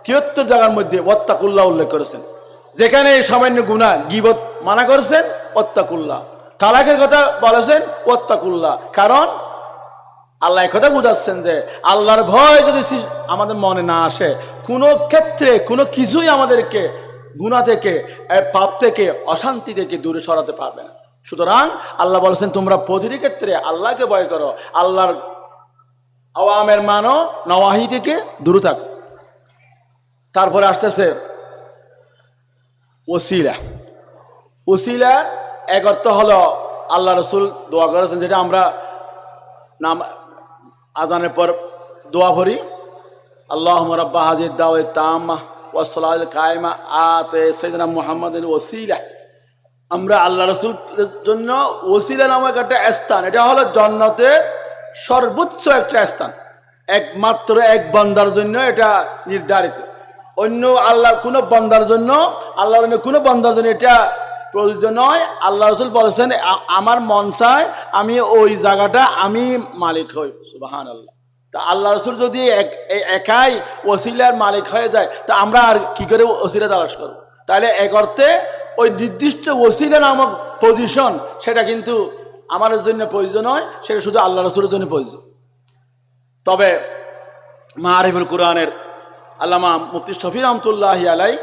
৭৩ জায়গার মধ্যে ওয়াত্তাকুল্লাহ উল্লেখ করেছেন। যেখানে এই সামান্য গুনাহ গীবত মানা করেছেন, ওয়াত্তাকুল্লাহ। তালাকের কথা বলেছেন, ওয়াত্তাকুল্লাহ। কারণ আল্লাহ কথা বুঝাচ্ছেন যে আল্লাহর ভয় যদি আমাদের মনে না আসে, কোনো ক্ষেত্রে কোনো কিছুই আমাদেরকে গুনাহ থেকে, পাপ থেকে, অশান্তি থেকে দূরে সরাতে পারবে না। সুতরাং আল্লাহ বলেছেন তোমরা প্রতিটি ক্ষেত্রে আল্লাহকে ভয় করো, আল্লাহর আওয়ামের মানো, নওয়াহি থেকে দূরে থাকো। তারপরে আসতেছে ওসিলা। ওসিলা এক অর্থ হলো আল্লাহ রসুল দোয়া করেছেন, যেটা আমরা নাম আজানের পর দোয়া পড়ি, আল্লাহুম্মা রাব্বা হাযিহিদ দাওয়াতিত তাম্মাহ ওয়াস সালাতিল কায়েমা আতি সাইয়্যিদিনা মুহাম্মাদিল ওসিলা। আমরা আল্লাহ রসুলের জন্য ওসিলা নামক একটা স্থান, এটা হলো জান্নাতের সর্বোচ্চ একটা স্থান, একমাত্র এক বান্দার জন্য এটা নির্ধারিত। অন্য আল্লাহর কোনো বান্দার জন্য, আল্লাহর অন্য কোনো বান্দার জন্য এটা প্রযোজ্য নয়। আল্লাহ রসুল বলেছেন আমার মন চায় আমি ওই জায়গাটা আমি মালিক হই। সুবহানাল্লাহ। তা আল্লাহ রসুল যদি একাই ওসিলার মালিক হয়ে যায়, তা আমরা আর কি করে ওসিলা তালাশ করব? তাহলে এক অর্থে ওই নির্দিষ্ট ওসিলা নামক পজিশন সেটা কিন্তু আমাদের জন্য প্রয়োজন নয়, সেটা শুধু আল্লাহ রসুলের জন্য প্রয়োজন। তবে মাআরিফুল কুরআনের আল্লামা মুফতি শফি রহমতুল্লাহি আলাই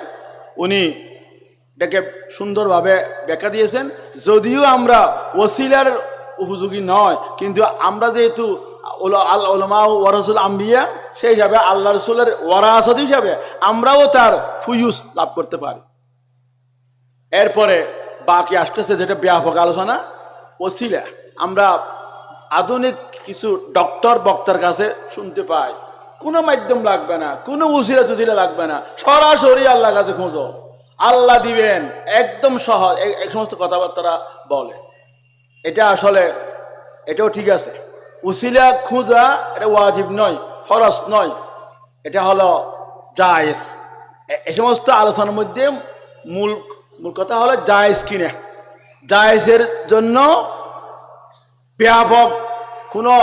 উনি এটাকে সুন্দরভাবে ব্যাখ্যা দিয়েছেন। যদিও আমরা ওসিলার উপযোগী নয়, কিন্তু আমরা যেহেতু উলামা ওয়ারাসাতুল আম্বিয়া, সেই হিসাবে আল্লাহ রসুলের ওয়ারাসাত হিসাবে আমরাও তার ফুয়ুস লাভ করতে পারি। এরপরে বাকি আসতেছে যেটা ব্যাপক আলোচনা, ওসিলা। আমরা আধুনিক কিছু ডক্টর বক্তার কাছে শুনতে পাই কোনো মাধ্যম লাগবে না, কোনো উসিলা টুসিলা লাগবে না, সরাসরি আল্লাহর কাছে খোঁজো, আল্লাহ দিবেন, একদম সহজ এই সমস্ত কথাবার্তা বলে। এটা আসলে এটাও ঠিক আছে, উসিলা খোঁজা এটা ওয়াজিব নয়, ফরজ নয়, এটা হলো জায়েজ। এই সমস্ত আলোচনার মধ্যে মূল কথা হলো জায়েজ কিনা। জায়েজের জন্য ব্যাপক কোনো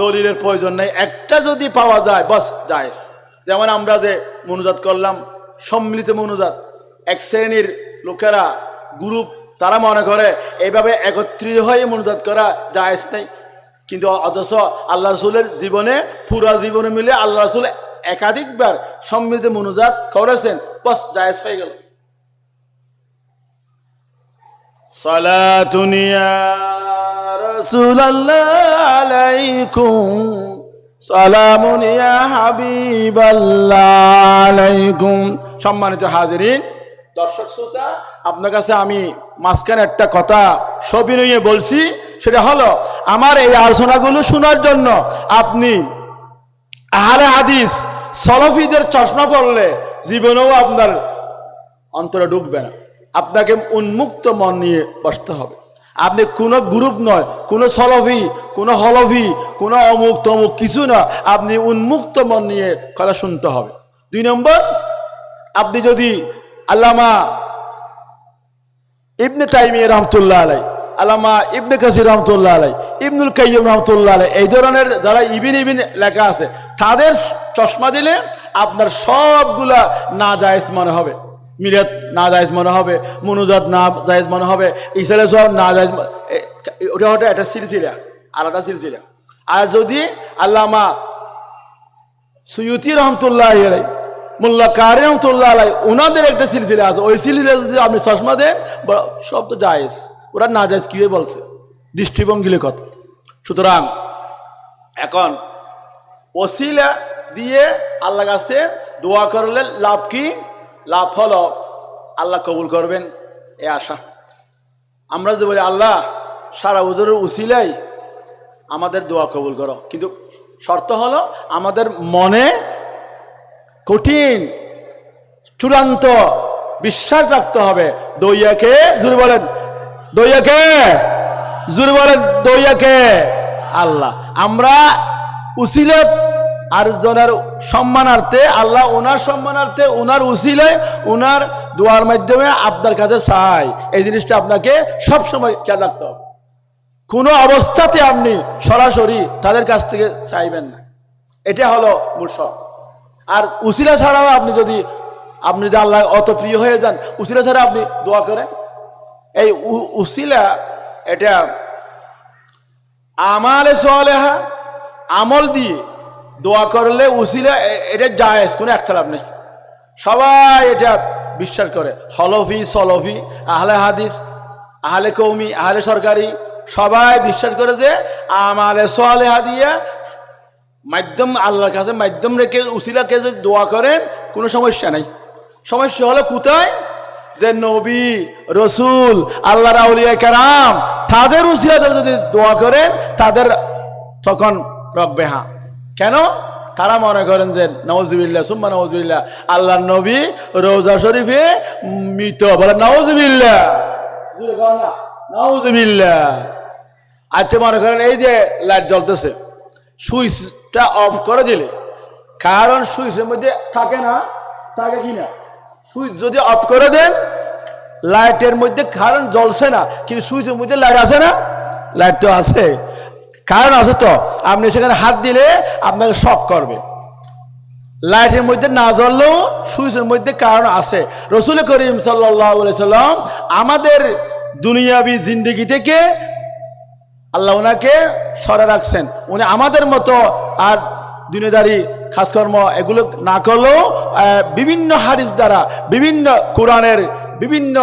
দলিলের প্রয়োজন নেই, একটা যদি পাওয়া যায় বাস জায়েজ। যেমন আমরা যে মনোজাত করলাম, সম্মিলিত মনোজাত, এক শ্রেণীর লোকেরা গ্রুপ তারা মনে করে এইভাবে একত্রিত হয়ে মনোজাত করা জায়েজ নেই, কিন্তু অথচ আল্লাহ রসুলের জীবনে পুরা জীবনে মিলে আল্লাহ রসুল একাধিকবার সম্মিলিত মনোজাত করেছেন, বাস জায়েজ হয়ে গেল। সালাতুন ইয়া রাসূলুল্লাহ আলাইকুম, সালামুন ইয়া হাবিবাল্লাহ আলাইকুম। সম্মানিত হাজিরিন, দর্শক শ্রোতা, আপনার কাছে আমি মাঝখানে একটা কথা সবিনয়ে বলছি, সেটা হলো আমার এই আলোচনাগুলো শোনার জন্য আপনি আহলে হাদিস সলফিদের চশমা পড়লে জীবনেও আপনার অন্তরে ঢুকবে না। আপনাকে উন্মুক্ত মন নিয়ে বসতে হবে। আপনি কোনো গ্রুপ নয়, কোনো সলফি, কোনো হলফি, কোনো অমুক তমুক কিছু না, আপনি উন্মুক্ত মন নিয়ে কথা শুনতে হবে। 2 নম্বর, আপনি যদি আল্লামা ইবনে তাইমিয়া রহমতুল্লাহ আলাই, আল্লামা ইবনে কাসির রহমতুল্লাহ আলাই, ইবনুল কাইয়্যিম রহমতুল্লাহ আলাই, এই ধরনের যারা ইবিন লেখা আছে, তাদের চশমা দিলে আপনার সবগুলা না জায়েজ মনে হবে। মিলাদ না জায়েজ মনে হবে, মনোজাত না জায়েজ মনে হবে, ইসলাম সব না জায়েজ, ওটা ওটা একটা সিলসিলা, আলাদা সিলসিলা। আর যদি আল্লামা সুয়ুতি রহমতুল্লাহ আলাই, মোল্লা কারি রহমতুল্লাহ আলাই, ওনাদের একটা সিলসিলা আছে, ওই সিলসিলা যদি আপনি চশমা দেন সব তো জায়েজ, ওরা না জায়েজ কীভাবে বলছে, দৃষ্টিভঙ্গিলে কথা। সুতরাং এখন ওসিলা দিয়ে আল্লাহ কাছে দোয়া করলে লাভ কি? লাভ হলো আল্লাহ কবুল করবেন এ আশা। আমরা যদি বলি আল্লাহ সারা হুজুরের উসিলাই আমাদের দোয়া কবুল করো, কিন্তু শর্ত হলো আমাদের মনে কঠিন চূড়ান্ত বিশ্বাস রাখতে হবে। দইয়াকে জোরে বলেন, দইয়াকে জোরে বলেন, দইয়াকে আল্লাহ। আমরা উসিলা আর জনের সম্মানার্থে, আল্লাহ ওনার সম্মানার্থে, ওনার উসিলায়, ওনার দোয়ার মাধ্যমে আপনার কাছে চাই। এই জিনিসটা আপনাকে সবসময় খেয়াল রাখতে হবে। কোনো অবস্থাতে আপনি সরাসরি তাদের কাছ থেকে চাইবেন না, এটা হলো মূল শর্ত। আর উসিলা ছাড়াও আপনি যদি আল্লাহ অত প্রিয় হয়ে যান, উসিলা ছাড়া আপনি দোয়া করেন, এই উসিলা এটা আমালে সালেহা, আমল দিয়ে দোয়া করলে উসিলা এটা জায়েজ, কোনো একতলাপ নেই, সবাই এটা বিশ্বাস করে। হলফি সলফি আহলে হাদিস আহলে কৌমি, আহলে সরকারি সবাই বিশ্বাস করে যে আমালে সালেহা দিয়ে মাধ্যম আল্লাহর কাছে মাধ্যম রেখে উসিলাকে যদি দোয়া করেন কোনো সমস্যা নাই। সমস্যা হলো কোথায়? যে নবী রসুল আল্লাহর আউলিয়া কেরাম তাদের উসিলাতে যদি দোয়া করেন তাদের তখন রব্বে হা। কেন? তারা মনে করেন যে নওয়াজুবিল্লাহ সুম্মা নওয়াজুবিল্লাহ আল্লাহর নবী রওজা শরীফে মৃত, বলে নওয়াজুবিল্লাহ নওয়াজুবিল্লাহ। আচ্ছা মনে করেন এই যে লাইট জ্বলতেছে, সুইচটা অফ করে দিলে, কারণ সুইচের মধ্যে থাকে না, থাকে কি না? সুইচ যদি অফ করে দেন লাইটের মধ্যে কারণ জ্বলছে না, কিন্তু সুইচের মধ্যে লাইট আছে না? লাইট তো আছে, কারণ আছে তো। আপনি সেখানে হাত দিলে আপনাকে শক করবে। লাইটের মধ্যে না জ্বললেও সুইচের মধ্যে কারণ আছে। রসুল করিম সাল্লাল্লাহু আলাইহি সাল্লাম আমাদের দুনিয়াবি জিন্দেগি থেকে আল্লাহ ওনাকে সরে রাখছেন। উনি আমাদের মতো আর দুনিয়াদারি কাজকর্ম এগুলো না করলেও বিভিন্ন হাদিস দ্বারা, বিভিন্ন কোরআনের বিভিন্ন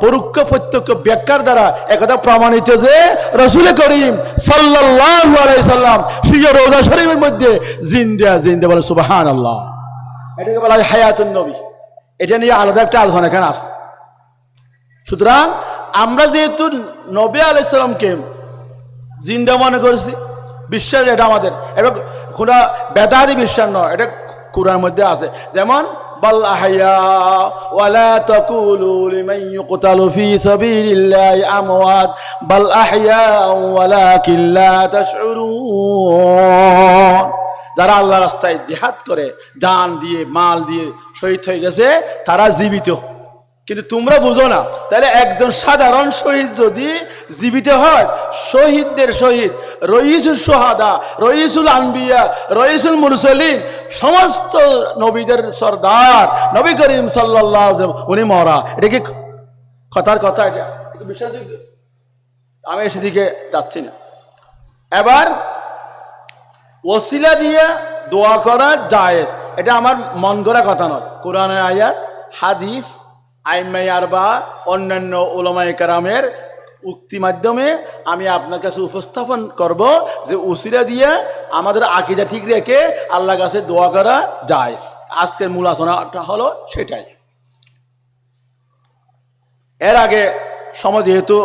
পরোক্ষ প্রত্যক্ষ ব্যাখ্যার দ্বারা একথা প্রমাণিত যে রসুল করিম সাল্লাল্লাহু আলাইহি সাল্লাম সেই রওজা শরীফের মধ্যে জিন্দা বলে সুবহানাল্লাহ। এটাকে বলা হয় হায়াতুন নবী। এটা নিয়ে আলাদা একটা আলোচনা এখানে আছে। সুতরাং আমরা যেহেতু নবী আলাইহিস সালামকে জিন্দা মনে করছি, বিশ্বাস এটা আমাদের, এটা কোনো বেদাতি বিশ্বাস নয়, এটা কোরআনের মধ্যে আছে। যেমন বাল আহইয়া ওয়ালা তাকুলু লিমান ইউকতালু ফি সাবিলিল্লাহি আমওয়াত বাল আহইয়া ওয়ালাকিন লা তাশউরুন। যারা আল্লাহর রাস্তায় জিহাদ করে জান দিয়ে মাল দিয়ে শহীদ হয়ে গেছে তারা জীবিত, কিন্তু তোমরা বুঝো না। তাহলে একজন সাধারণ শহীদ যদি জীবিত হয়, শহীদদের শহীদ রইসুল সোহাদা, রইসুল আনবিয়া, রইসুল মুরসালিন, সমস্ত নবীদের সর্দার নবী করিম সাল্লাল্লাহু আলাইহি ওয়াসাল্লাম উনি মরা। এটা কি কথার কথা? এটা বিশ্বাসযোগ্য? আমি সেদিকে যাচ্ছি না। এবার ওসিলা দিয়ে দোয়া করা জায়েজ, এটা আমার মন গড়া কথা নয়। কোরআনের আয়াত, হাদিস, আইম্মাই আরবা, অন্যান্য উলামায়ে কেরামের উক্তি মাধ্যমে আমি আপনার কাছে উপস্থাপন করব যে উসিলা দিয়ে আমাদের আকীদা ঠিক রেখে আল্লাহর কাছে দোয়া করা জায়েজ। আজকের মূল আলোচনাটা হলো সেটাই। এর আগে সময় যেহেতু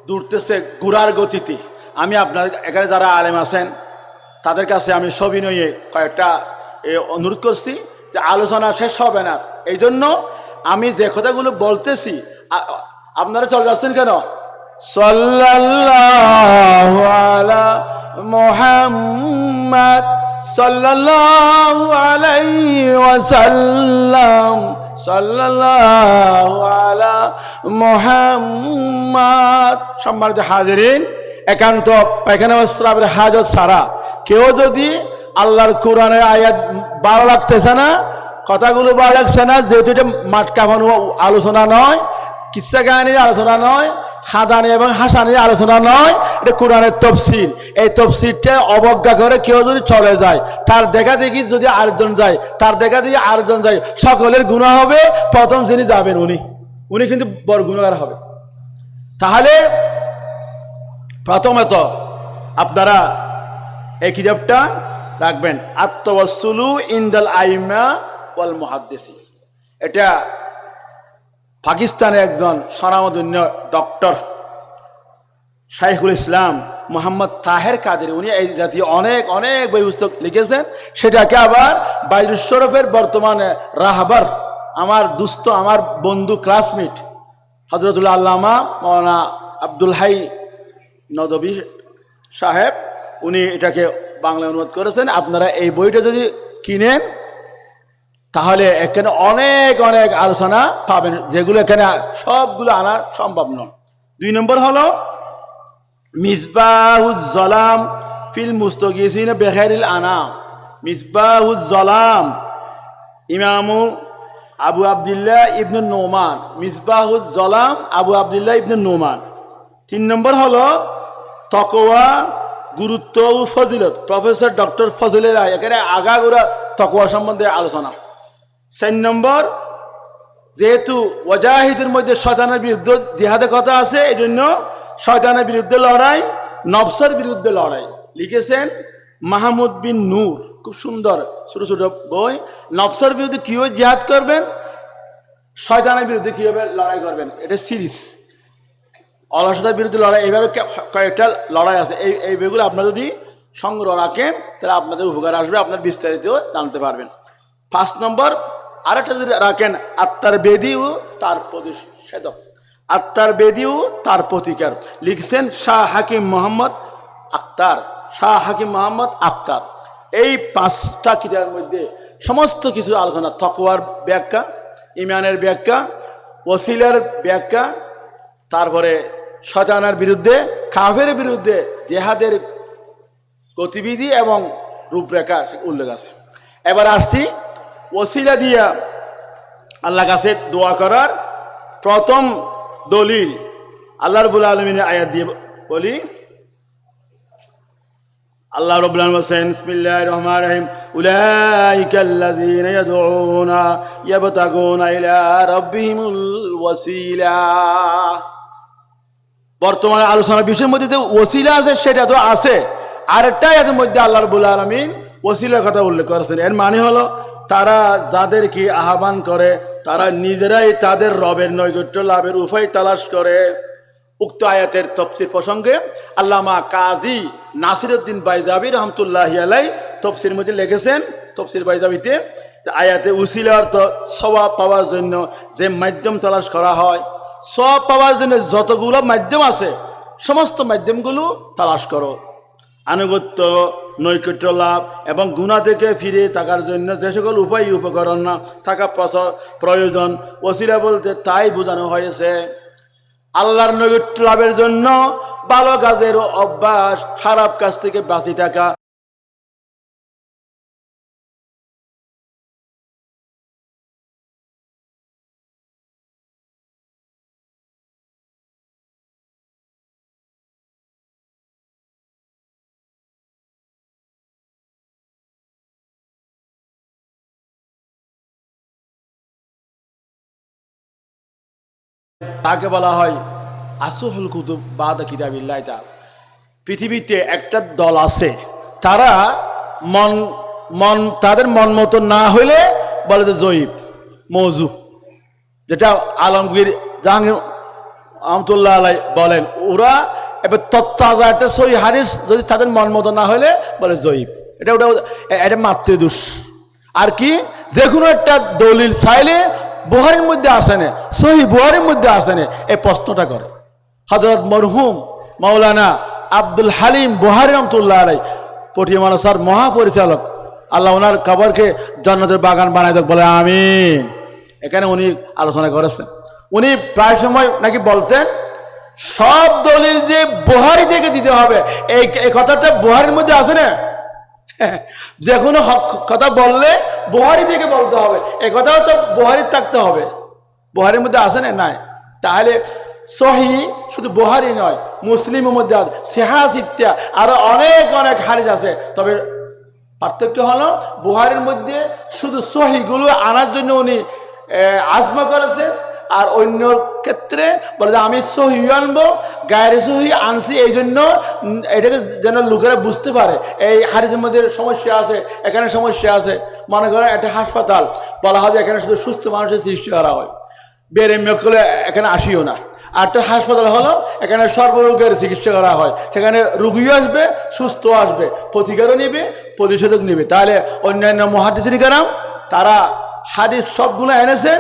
দূরতেছে ঘোড়ার গতিতে, আমি আপনার এখানে যারা আলেম আছেন তাদের কাছে আমি সবিনয়ে কয়েকটা অনুরোধ করছি যে আলোচনা শেষ হবে না। এই জন্য আমি যে কথাগুলো বলতেছি আপনারা চলে যাচ্ছেন কেন? সাল্লাল্লাহু আলা মুহাম্মদ সাল্লাল্লাহু আলাইহি ওয়াসাল্লাম সাল্লাল্লাহু আলা মুহাম্মদ। সম্মানিত হাজিরিন, একান্ত পায়খানা প্রস্রাবের হাজত ছাড়া কেউ যদি আল্লাহর কোরআনের আয়াত ভালো লাগতেছে না, কথাগুলো ভালো লাগছে না, যেহেতু এটা মাঠ কাঁপানো আলোচনা নয়, কিসসা কাহিনীর আলোচনা নয়, হাদানি এবং হাসানির আলোচনা নয়, এটা কোরআনের তফসির। এই তফসিরটা অবজ্ঞা করে কেউ যদি চলে যায়, তার দেখা দেখি যদি আরেকজন যায়, তার দেখা দেখি আরেকজন যায়, সকলের গুনাহ হবে। প্রথম যিনি যাবেন উনি কিন্তু বড় গুনাহগার হবে। তাহলে প্রথমত আপনারা এই কিতাবটা রাখবেন, আত-তাওয়াসসুলু ইনদাল আইম্মা ওয়াল মুহাদ্দিসিন। এটা পাকিস্তানের একজন স্বনামধন্য ডক্টর শাইখুল ইসলাম মোহাম্মদ তাহের কাদেরী, উনি এই জাতীয় অনেক অনেক বই পুস্তক লিখেছেন। সেটাকে আবার বাইরুস শরফের বর্তমানে রাহবার, আমার দুস্থ, আমার বন্ধু, ক্লাসমেট হযরতুল আল্লামা মাওলানা আব্দুল হাই নদভী সাহেব, উনি এটাকে বাংলা অনুবাদ করেছেন। আপনারা এই বইটা যদি কিনেন তাহলে এখানে অনেক অনেক আলোচনা পাবেন, যেগুলো এখানে সবগুলো আনা সম্ভব নয়। 2 নম্বর হলো মিসবাহুজ জলাম ফিল মুস্তাগিসিন বিখাইরিল আনাম। মিসবাহুজ জলাম ইমামু আবু আব্দুল্লাহ ইবনে নোমান, মিসবাহুজ জলাম আবু আব্দুল্লাহ ইবনে নোমান। 3 নম্বর হলো তাকওয়া, গুরুত্ব ও ফজিলত, প্রফেসর ডক্টর ফজলের এখানে আগাগোড়া তাকওয়া সম্বন্ধে আলোচনা। 4 নম্বর যেহেতু ওয়াজাহিদের মধ্যে শয়তানের বিরুদ্ধে জিহাদের কথা আছে, এই জন্য শয়তানের বিরুদ্ধে লড়াই, নফসের বিরুদ্ধে লড়াই লিখেছেন মাহমুদ বিন নূর, খুব সুন্দর ছোট ছোট বই। নফসের বিরুদ্ধে কীভাবে জিহাদ করবেন, শয়তানের বিরুদ্ধে কীভাবে লড়াই করবেন, এটা সিরিজ। অলসতার বিরুদ্ধে লড়াই, এইভাবে কয়েকটা লড়াই আছে। এই বইগুলো আপনারা যদি সংগ্রহ রাখেন তাহলে আপনাদের উপকার আসবে, আপনার বিস্তারিত জানতে পারবেন। 5 নম্বর আরেকটা যদি রাখেন, আত্মার বেদি ও তার প্রতিষেধক, আত্মার বেদি ও তার প্রতিকার, লিখছেন শাহ হাকিম মোহাম্মদ আখতার। শাহ হাকিম মোহাম্মদ আখতার এই 5টা কিতাবের মধ্যে সমস্ত কিছু আলোচনা, তাকওয়ার ব্যাখ্যা, ইমানের ব্যাখ্যা, ওসিলার ব্যাখ্যা, তারপরে শয়তানের বিরুদ্ধে, কাফের বিরুদ্ধে জিহাদের গতিবিধি এবং রূপরেখা উল্লেখ আছে। এবার আসছি ওসিলা দিয়া আল্লাহ কাছে দোয়া করার প্রথম দলিল। আল্লাহ রাব্বুল আলামিনের আয়াত দিয়ে বলি, আল্লাহ রাব্বুল আলামিন বলেন বিসমিল্লাহির রহমানির রহিম, উলাইকাল্লাযীনা ইয়াদউনা ইয়াবতাগুনা ইলা রাব্বিহিমুল ওয়াসিলা। বর্তমানে আলোচনার বিষয়ের মধ্যে যে ওসিলা আছে সেটা তো আছে, আরেকটা এর মধ্যে আল্লাহ রাব্বুল আলামিন ওসিলার কথা উল্লেখ করেছেন। এর মানে হলো তারা যাদেরকে আহ্বান করে তারা নিজেরাই তাদের রবের নৈকট্য লাভের উপায় তালাশ করে। উক্ত আয়াতের তফসির প্রসঙ্গে আল্লামা কাজী নাসিরউদ্দিন বাইজাবি রহমতুল্লাহি আলাইহি তফসির মধ্যে লিখেছেন, তফসির বাইজাবিতে, যে আয়াতে উসিলা অর্থ সওয়াব পাওয়ার জন্য যে মাধ্যম তালাশ করা হয়, সওয়াব পাওয়ার জন্য যতগুলো মাধ্যম আছে সমস্ত মাধ্যমগুলো তালাশ করো। আনুগত্য, নৈকট্য লাভ এবং গুনাহ থেকে ফিরে থাকার জন্য যে সকল উপায় উপকরণ না থাকা প্রয়োজন, ওসিলা বলতে তাই বোঝানো হয়েছে। আল্লাহর নৈকট্য লাভের জন্য ভালো কাজের অভ্যাস, খারাপ কাজ থেকে বাঁচি থাকা, তাকে বলা হয় আসুহুল কুতুব বাদা কিতাবিল্লাহ তাআলা। পৃথিবীতে একটা দল আছে, তারা তাদের মন মতো না হইলে বলে যে জয়ীব মৌজু, যেটা আলমগীর জাহাঙ্গীর রহমতুল্লাহ আলাই বলেন। ওরা এবার তত্ত্বাজা একটা সহি হাদিস যদি তাদের মন মতো না হইলে বলে জয়ীব, এটা মাতৃদোষ। আর কি, যে কোনো একটা দলিল চাইলে বুখারীর মধ্যে আসে না, সহি বুখারীর মধ্যে আসে না, এই প্রশ্নটা করে। হযরত মরহুম মাওলানা আব্দুল হালিম বুখারী রহমতুল্লাহ আলাইহি পটিয়া মাদ্রাসার মহাপরিচালক, আল্লাহ ওনার কবরকে জান্নাতের বাগান বানাই দেখ, বলে আমিন। এখানে উনি আলোচনা করেছেন। উনি প্রায় সময় নাকি বলতেন সব দলিল যে বুখারী থেকে দিতে হবে, এই কথাটা বুখারীর মধ্যে আসে না। যে কোনো কথা বললে বুখারী থেকে বলতে হবে, এই কথাও তো বুখারীর থাকতে হবে। বুখারীর মধ্যে আসে না, নাই। তাহলে সহি শুধু বুখারী নয়, মুসলিমের মধ্যে আছে, সিহাহ ইত্যাদি আরো অনেক হাদিস আছে। তবে পার্থক্য হলো বুখারীর মধ্যে শুধু সহিগুলো আনার জন্য উনি আজমা করেছেন, আর অন্য ক্ষেত্রে বলে যে আমি সহি আনবো, গায়ের সহি আনছি এই জন্য এটাকে যেন লোকেরা বুঝতে পারে এই হাদিসের মধ্যে সমস্যা আছে, এখানে সমস্যা আছে। মনে করেন একটা হাসপাতাল, বলা হয় যে এখানে শুধু সুস্থ মানুষের চিকিৎসা করা হয়, বেড়ে মেকলে এখানে আসিও না। আর একটা হাসপাতাল হলো এখানে সর্বরোগের চিকিৎসা করা হয়, সেখানে রোগীও আসবে, সুস্থ আসবে, প্রতিকারও নেবে, প্রতিষেধক নেবে। তাহলে অন্যান্য মুহাদ্দিসিন কেরাম তারা হাদিস সবগুলো এনেছে,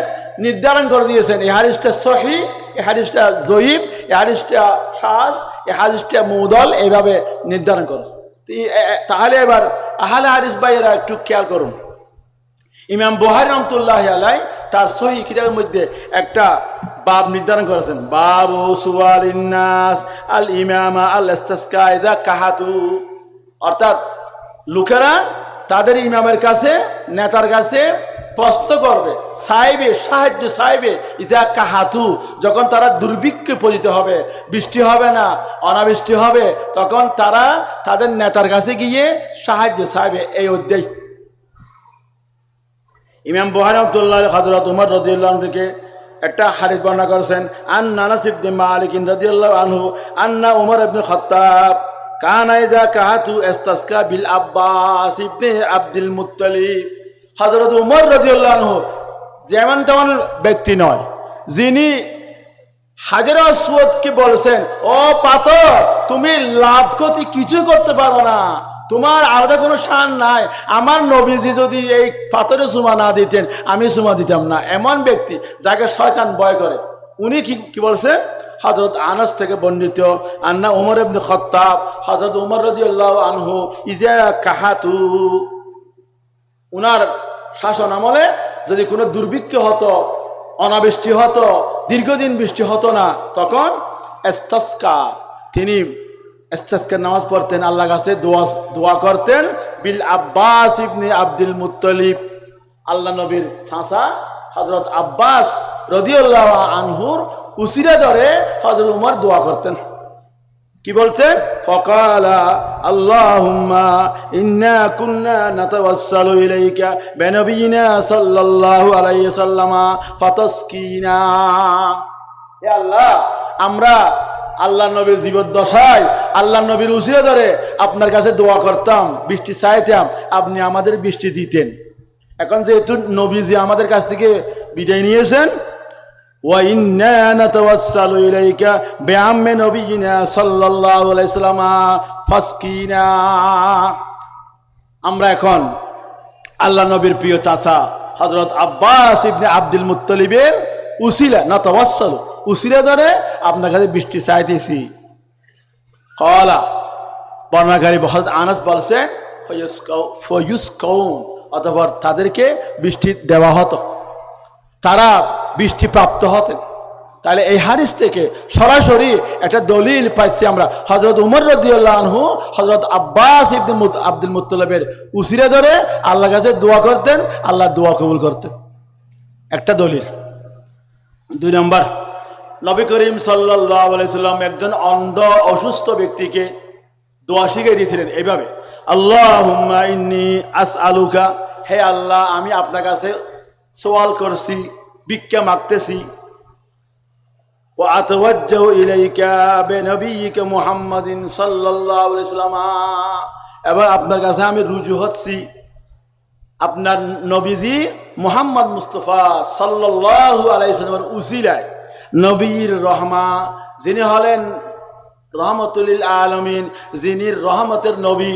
নির্ধারণ করে দিয়েছেন এই হাদিসটা সহি, এই হাদিসটা জয়ীব, এই হাদিসটা শাজ, এই হাদিসটা মুদল, এইভাবে নির্ধারণ করেছে। তাহলে এবার আহলে হাদিস ভাইয়েরা একটু খেয়াল করুন। ইমাম বুখারী রাহমাতুল্লাহি আলাইহি তার সহি কিতাবের মধ্যে একটা বাব নির্ধারণ করেছেন, বাবু সুয়ালিন নাস আল ইমামা আল ইস্তিসকা ইযা কাহাতু। অর্থাৎ লোকেরা তাদের ইমামের কাছে, নেতার কাছে প্রশ্ন করবে, চাইবে, সাহায্য চাইবে, ইজা কাহাতু, যখন তারা দুর্ভিক্ষে পতিত হবে, বৃষ্টি হবে না, অনাবৃষ্টি হবে, তখন তারা তাদের নেতার কাছে গিয়ে সাহায্য চাইবে। এই উদ্দেশ্য ইমাম বুখারী রাহমাতুল্লাহ হযরত উমর রাদিয়াল্লাহু আনহু থেকে একটা হাদিস বর্ণনা করেছেন আন্না আনাস ইবনে মালিক রাদিয়াল্লাহু আনহু আন্না উমর ইবনে খাত্তাব কানা ইযা কাহাতু ইস্তাসকা বিল আব্বাস ইবনে আব্দুল মুত্তালিব। হযরত উমর রাদিয়াল্লাহু আনহু যেমন তেমন ব্যক্তি নয়, যিনি হাজরে আসওয়াদকে বলছেন, ও পাথর তুমি লাভ ক্ষতি কিছু করতে পারো না, তোমার আলাদা কোনো শান নাই, আমার নবীজি যদি এই পাথরে চুমা না দিতেন আমি চুমা দিতাম না। এমন ব্যক্তি যাকে শয়তান ভয় করে। উনি কি বলছে? হযরত আনাস থেকে বর্ণিত আন্না উমর ইবনে খাত্তাব, হযরত উমর রাদিয়াল্লাহু আনহু ইজা কাহাতু, উনার শাসন আমলে যদি কোনো দুর্ভিক্ষ হতো, অনাবৃষ্টি হতো, দীর্ঘদিন বৃষ্টি হতো না, তখন ইস্তাসকা, তিনি ইস্তাসকার নামাজ পড়তেন, আল্লাহর কাছে দোয়া করতেন বিল আব্বাস ইবনে আব্দুল মুত্তালিব, আল্লাহ নবীর চাচা হযরত আব্বাস রাদিয়াল্লাহু আনহুর উসিলা ধরে হযরত উমর দোয়া করতেন। কি বলতেন? ফাকালা আল্লাহুম্মা ইন্না কুন্না নাতাওয়াসসালু ইলাইকা বিনবিয়িনা সাল্লাল্লাহু আলাইহি ওয়াসাল্লাম ফাতাসকিনা। হে আল্লাহ, আমরা আল্লাহ নবীর জীবদ্দশায় আল্লাহ নবীর উসিলা ধরে আপনার কাছে দোয়া করতাম, বৃষ্টি চাইতাম, আপনি আমাদের বৃষ্টি দিতেন। এখন যেহেতু নবীজি আমাদের কাছ থেকে বিদায় নিয়েছেন, ওয়া ইন্না নাতাওয়াসসালু ইলাইকা বিআম্মি নবিয়িনা সাল্লাল্লাহু আলাইহি ওয়াসাল্লাম ফাসকিনা। আমরা এখন আল্লাহ নবীর প্রিয় চাচা হযরত আব্বাস ইবনে আব্দুল মুত্তালিবের উসিলা, নাতাওয়াসসালু উসিলা ধরে আপনার কাছে বৃষ্টি চাইতেছি। ক্বালা, বর্ণনাকারী হযরত আনাস বলছেন ফায়ুসকাউন, অথবা তাদেরকে বৃষ্টি দেওয়া হতো, তারা বৃষ্টি প্রাপ্ত হতেন। তাহলে এই হাদিস থেকে সরাসরি একটা দলিল পাইছি আমরা, হযরত উমর রাদিয়াল্লাহু আনহু হযরত আব্বাস ইবনে আব্দুল মুত্তালিবের উসিলা ধরে আল্লাহর কাছে দোয়া করতেন, আল্লাহ দোয়া কবুল করতেন। একটা দলিল। 2 নম্বর, নবী করিম সাল্লাল্লাহু আলাইহি সাল্লাম একজন অন্ধ অসুস্থ ব্যক্তিকে দোয়া শিখিয়ে দিয়েছিলেন এইভাবে, আল্লাহুম্মা ইন্নী আসআলুকা, হে আল্লাহ আমি আপনার কাছে সওয়াল করছি, ভিক্ষা মাগতেছি, ওয়া আতাওয়াজ্জাহু ইলাইকা বিনবিয়িকা মুহাম্মাদিন সাল্লাল্লাহু আলাইহি ওয়াসাল্লাম, এবং আপনার কাছে আমি রুজু হচ্ছি আপনার নবীজি মুহাম্মদ মুস্তাফা সাল্লাল্লাহু আলাইহি ওয়াসাল্লামের উসিলায়, নবীর রহমা, যিনি হলেন রহমতুল লিল আলামিন, যিনি রহমতের নবী।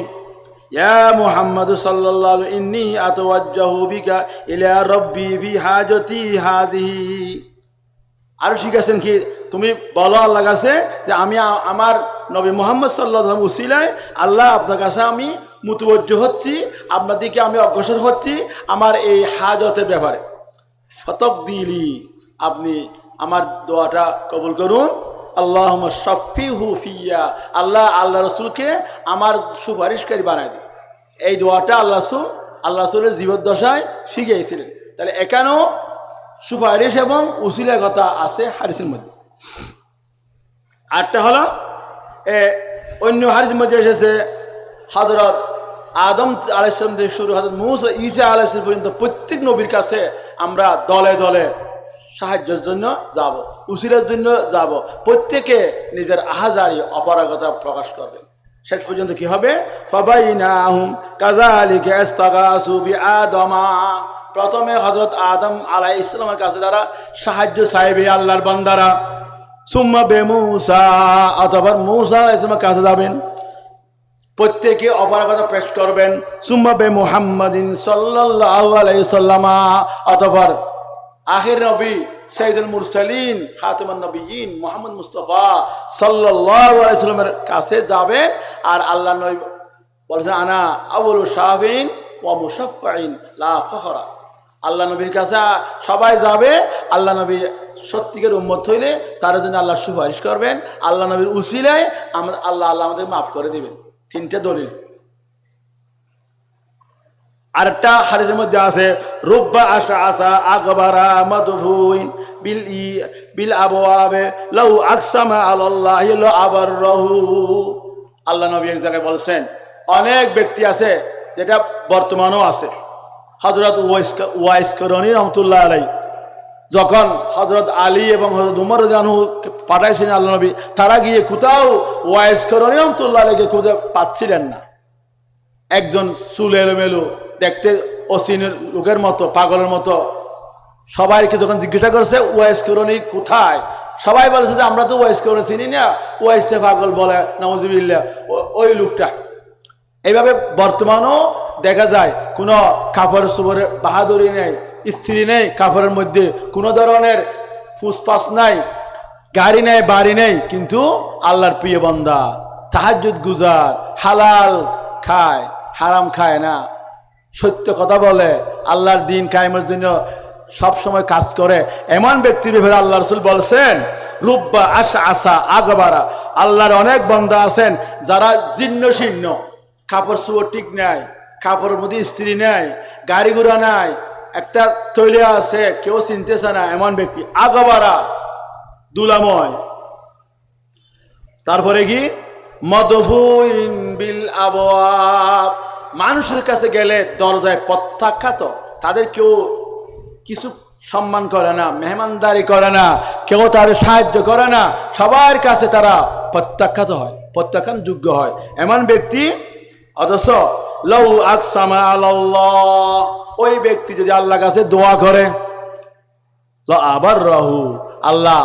ইয়া মুহাম্মদ সাল্লাল্লাহু ইন্নী আতাওয়াজ্জাহু বিকা ইলা রাব্বি ফি হাজাতি হাযিহি। আর শিখেছেন কি, তুমি বলো আল্লাহর কাছে যে আমি আমার নবী মুহাম্মদ সাল্লাল্লাহু আলাইহি ওয়াসাল্লাম উসিলায় আল্লাহ আপনার কাছে আমি মুতওয়াজ্জিহ হচ্ছি, আপনার দিকে আমি অগ্রসর হচ্ছি আমার এই হাজতের ব্যাপারে। ফাতাকদিলি, আপনি আমার দোয়াটা কবুল করুন। আল্লাহুম্মা শাফিহু ফিয়া, আল্লাহ রসুলকে আমার সুপারিশকারী বানায় দিন। এই দোয়াটা আল্লাহ রসুলের জীবদ্দশায় শিখিয়েছিলেন। তাহলে এখানেও সুপারিশ এবং উসিলার কথা আছে হাদিসের মধ্যে। আরটা হলো অন্য হাদিসের মধ্যে এসেছে হযরত আদম আলাইহিস সালাম থেকে শুরু হযরত মূসা ঈসা আলাইহিস সালাম পর্যন্ত প্রত্যেক নবীর কাছে আমরা দলে দলে সাহায্যের জন্য যাব, উসিলার জন্য যাব, প্রত্যেকে নিজের আহাজারি অপারগতা প্রকাশ করবেন। শেষ পর্যন্ত কি হবে? ফাবাইনাহুম কাযালিকা ইস্তাগাসু বিআদমা, প্রথমে হযরত আদম আলাইহিস সালামের কাছে তারা সাহায্য চাইবে আল্লাহর বান্দারা, সুম্মা বিমূসা, অতঃপর মূসা আলাইহিস সালামের কাছে যাবেন, প্রত্যেকে অপারগতা পেশ করবেন, সুম্মা বিমুহাম্মাদিন সাল্লাল্লাহু আলাইহি ওয়াসাল্লাম, অতঃপর আখির নবী সাইয়্যিদুল মুরসালিন খাতামুন নবিয়্যিন মুহাম্মদ মুস্তাফা সাল্লাল্লাহু আলাইহি ওয়াসাল্লামের কাছে যাবেন। আর আল্লাহ নবী বলেছেন আনা আউয়ালু শাফিঈন ওয়া মুশাফফাঈন লা ফখরা, আল্লাহ নবীর কাছে সবাই যাবে, আল্লাহ নবী সত্যিকার উম্মত হইলে তার জন্য আল্লাহ সুপারিশ করবেন, আল্লাহ নবীর উসিলায় আল্লাহ আমাদের মাফ করে দিবেন। 3টে দলিল। আরেকটা হাদিসের মধ্যে আছে রুব্বা আশআসা আকবারা মাদফুইন বিল আবওয়াবে লাউ আকসামা আলাল্লাহি লা আবারহু। আল্লাহ নবী এক জায়গায় বলছেন অনেক ব্যক্তি আছে, যেটা বর্তমানেও আছে, হযরত ওয়াইস করনী রহমাতুল্লাহ আলাইহি, যখন হজরত আলী এবং হজরত উমর রাদিয়াল্লাহু পাঠাইছিলেন আল্লাহ নবী, তারা গিয়ে কোথাও ওয়াইস করণী রহমতুল্লাহ আলাইহিকে খুঁজে পাচ্ছিলেন না। একজন চুল এলোমেলো দেখতে অসীনের লোকের মতো, পাগলের মতো, সবাইকে যখন জিজ্ঞাসা করছে ওয়াইস করণী কোথায়, সবাই বলেছে যে আমরা তো ওয়াইস করণী চিনি না, ওয়াইসে পাগল বলে নাউজুবিল্লাহ, ওই লোকটা। এইভাবে বর্তমানেও দেখা যায় কোনো কাপড় চোপড়ের বাহাদুরি নেই, স্ত্রী নেই, কাপড়ের মধ্যে কোনো ধরনের ফুসফাস নাই, গাড়ি নেই, বাড়ি নেই, কিন্তু আল্লাহর প্রিয় বান্দা, তাহাজ্জুদ গুজার, হালাল খায়, হারাম খায় না, সত্য কথা বলে, আল্লাহর দিন কায়েমের জন্য সব সময় কাজ করে, এমন ব্যক্তির ব্যাপারে আল্লাহ রাসূল বলছেন রুব্বা আশআসা আগবারা, আল্লাহর অনেক বান্দা আছেন যারা জীর্ণ শীর্ণ, কাপড় চোপড় ঠিক নাই, কাপড়ের মধ্যে স্ত্রী নাই, গাড়ি ঘোড়া নাই, একটা তৈলে আছে, কেউ চিনতেছে না, এমন ব্যক্তি আগবারা, দুলাময়। তারপরে কি মদফুইন বিল আবওয়াব, মানুষের কাছে গেলে দরজায় প্রত্যাখ্যাত, তাদের কেউ কিছু সম্মান করে না, মেহমানদারি করে না, কেউ তাদের সাহায্য করে না, সবার কাছে তারা প্রত্যাখ্যাত হয়, প্রত্যাখ্যান যোগ্য হয়, এমন ব্যক্তি। অথচ লাউ আকসামা আলাল্লাহ, ওই ব্যক্তি যদি আল্লাহর কাছে দোয়া করে, আবার রাহু, আল্লাহ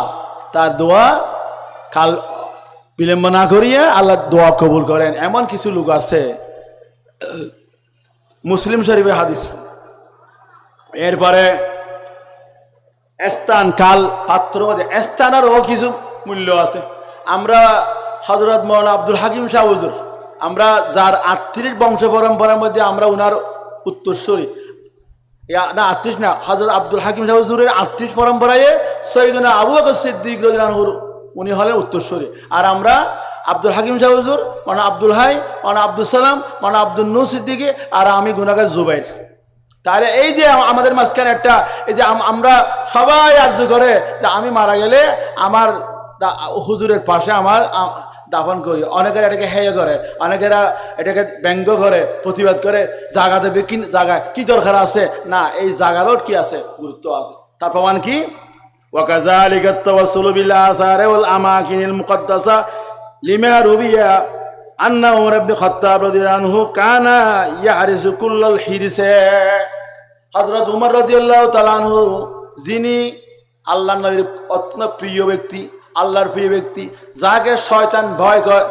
তার দোয়া কাল বিলম্ব না করিয়ে আল্লাহ দোয়া কবুল করেন। এমন কিছু লোক আছে, মুসলিম শরীফের হাদিস। এরপরে স্থান, কাল, পাত্র, স্থানেরও কিছু মূল্য আছে। আমরা হযরত মওলানা আব্দুল হাকিম শাহ হুজুর, আমরা যার 38 বংশ পরম্পরার মধ্যে আমরা উনার উত্তরসূরি, না 38 না, হযরত আব্দুল হাকিম শাহ হুজুরের 38 পরম্পরায় সৈয়দনা আবু বকর সিদ্দিক রাদিয়াল্লাহু আনহু উনি হলেন উত্তরসূরি, আর আমরা আব্দুল হাকিম শাহ হুজুর, মানে আব্দুল হাই, মানে আব্দুল সালাম, মানে আব্দুল নূর সিদ্দিকী, আর আমি গুনাগার জুবাইর। তাহলে এই যে আমাদের মাঝখানে একটা, এই যে আমরা সবাই আরজু করে যে আমি মারা গেলে আমার হুজুরের পাশে আমার দাফন করি, অনেকেরা এটাকে হেয় করে, অনেকেরা এটাকে ব্যঙ্গ করে, প্রতিবাদ করে, জায়গা দেবে কি, জায়গা কি দরকার আছে, না এই জায়গারও কি আছে, গুরুত্ব আছে। তার প্রমাণ কি, ওয়াকাযালিকা তাওয়াসসুলু বিল আসারি ওয়াল আমাকিনিল মুকদ্দাসা লিমা রুবিয়া আন্না উমর ইবনে খাত্তাব রাদিয়াল্লাহু আনহু কানা ইয়াহরিসু কুল্লাল হিরসে। হযরত উমর রাদিয়াল্লাহু তাআলা আনহু, যিনি আল্লাহর নবীর অত্যন্ত প্রিয় ব্যক্তি, আল্লাহর প্রিয় ব্যক্তি, যাকে শয়তান ভয় করে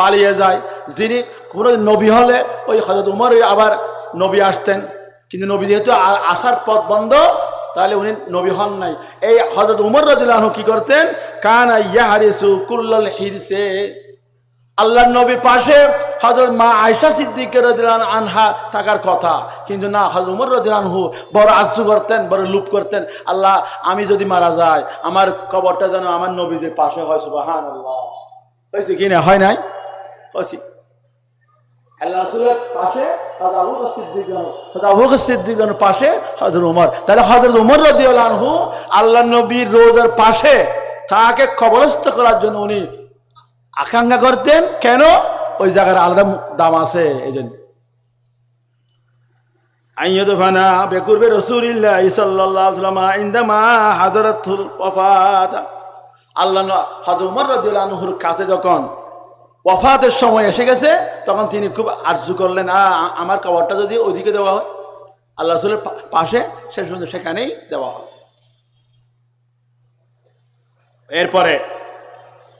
পালিয়ে যায়, যিনি কোনো নবী হলে ওই হযরত উমর আবার নবী আসতেন, কিন্তু নবী যেহেতু আসার পথ বন্ধ, তাহলে উনি নবী হন নাই। এই হযরত উমর রাদিয়াল্লাহু আনহু কি করতেন, কানা ইয়াহরিসু কুল্লাল হিরসে, আল্লাহর নবীর পাশে হযরত মা আয়েশা সিদ্দিকা রাদিয়াল্লাহু আনহা থাকার কথা, কিন্তু না, হযরত উমর রাদিয়াল্লাহু আনহু বড় আরজু করতেন, বড় লুপ করতেন, আল্লাহ আমি যদি মারা যাই আমার কবরটা যেন আমার নবীদের পাশে হয়। সুবহানাল্লাহ, হয়েছে কি না, হয় নাই, হয়েছে। আল্লাহ রাসূলের পাশে হযরত আবু বকর সিদ্দিক, হযরত আবু বকর সিদ্দিকের পাশে হযরত উমর, তাহলে হযরত উমর রাদিয়াল্লাহু আনহু আল্লাহর নবীর রোজার পাশে তাকে কবরস্থ করার জন্য উনি আকাঙ্ক্ষা করতেন। কেন? ওই জায়গার আলাদা দাম আছে, এই জন্য। আইয়ুদফানা বিকুরবি রাসূলিল্লাহ সাল্লাল্লাহু আলাইহি ওয়াসাল্লাম ইনদামা হাযরাতুল ওয়াফাত, আল্লাহ হযরত উমর রাদিয়াল্লাহু আনহুর কাছে যখন ওয়াফাতের সময় এসে গেছে, তখন তিনি খুব আরজু করলেন, আমার কবরটা যদি ওইদিকে দেওয়া হয়, আল্লাহ রাসূলের পাশে, শেষ পর্যন্ত সেখানেই দেওয়া হয়। এরপরে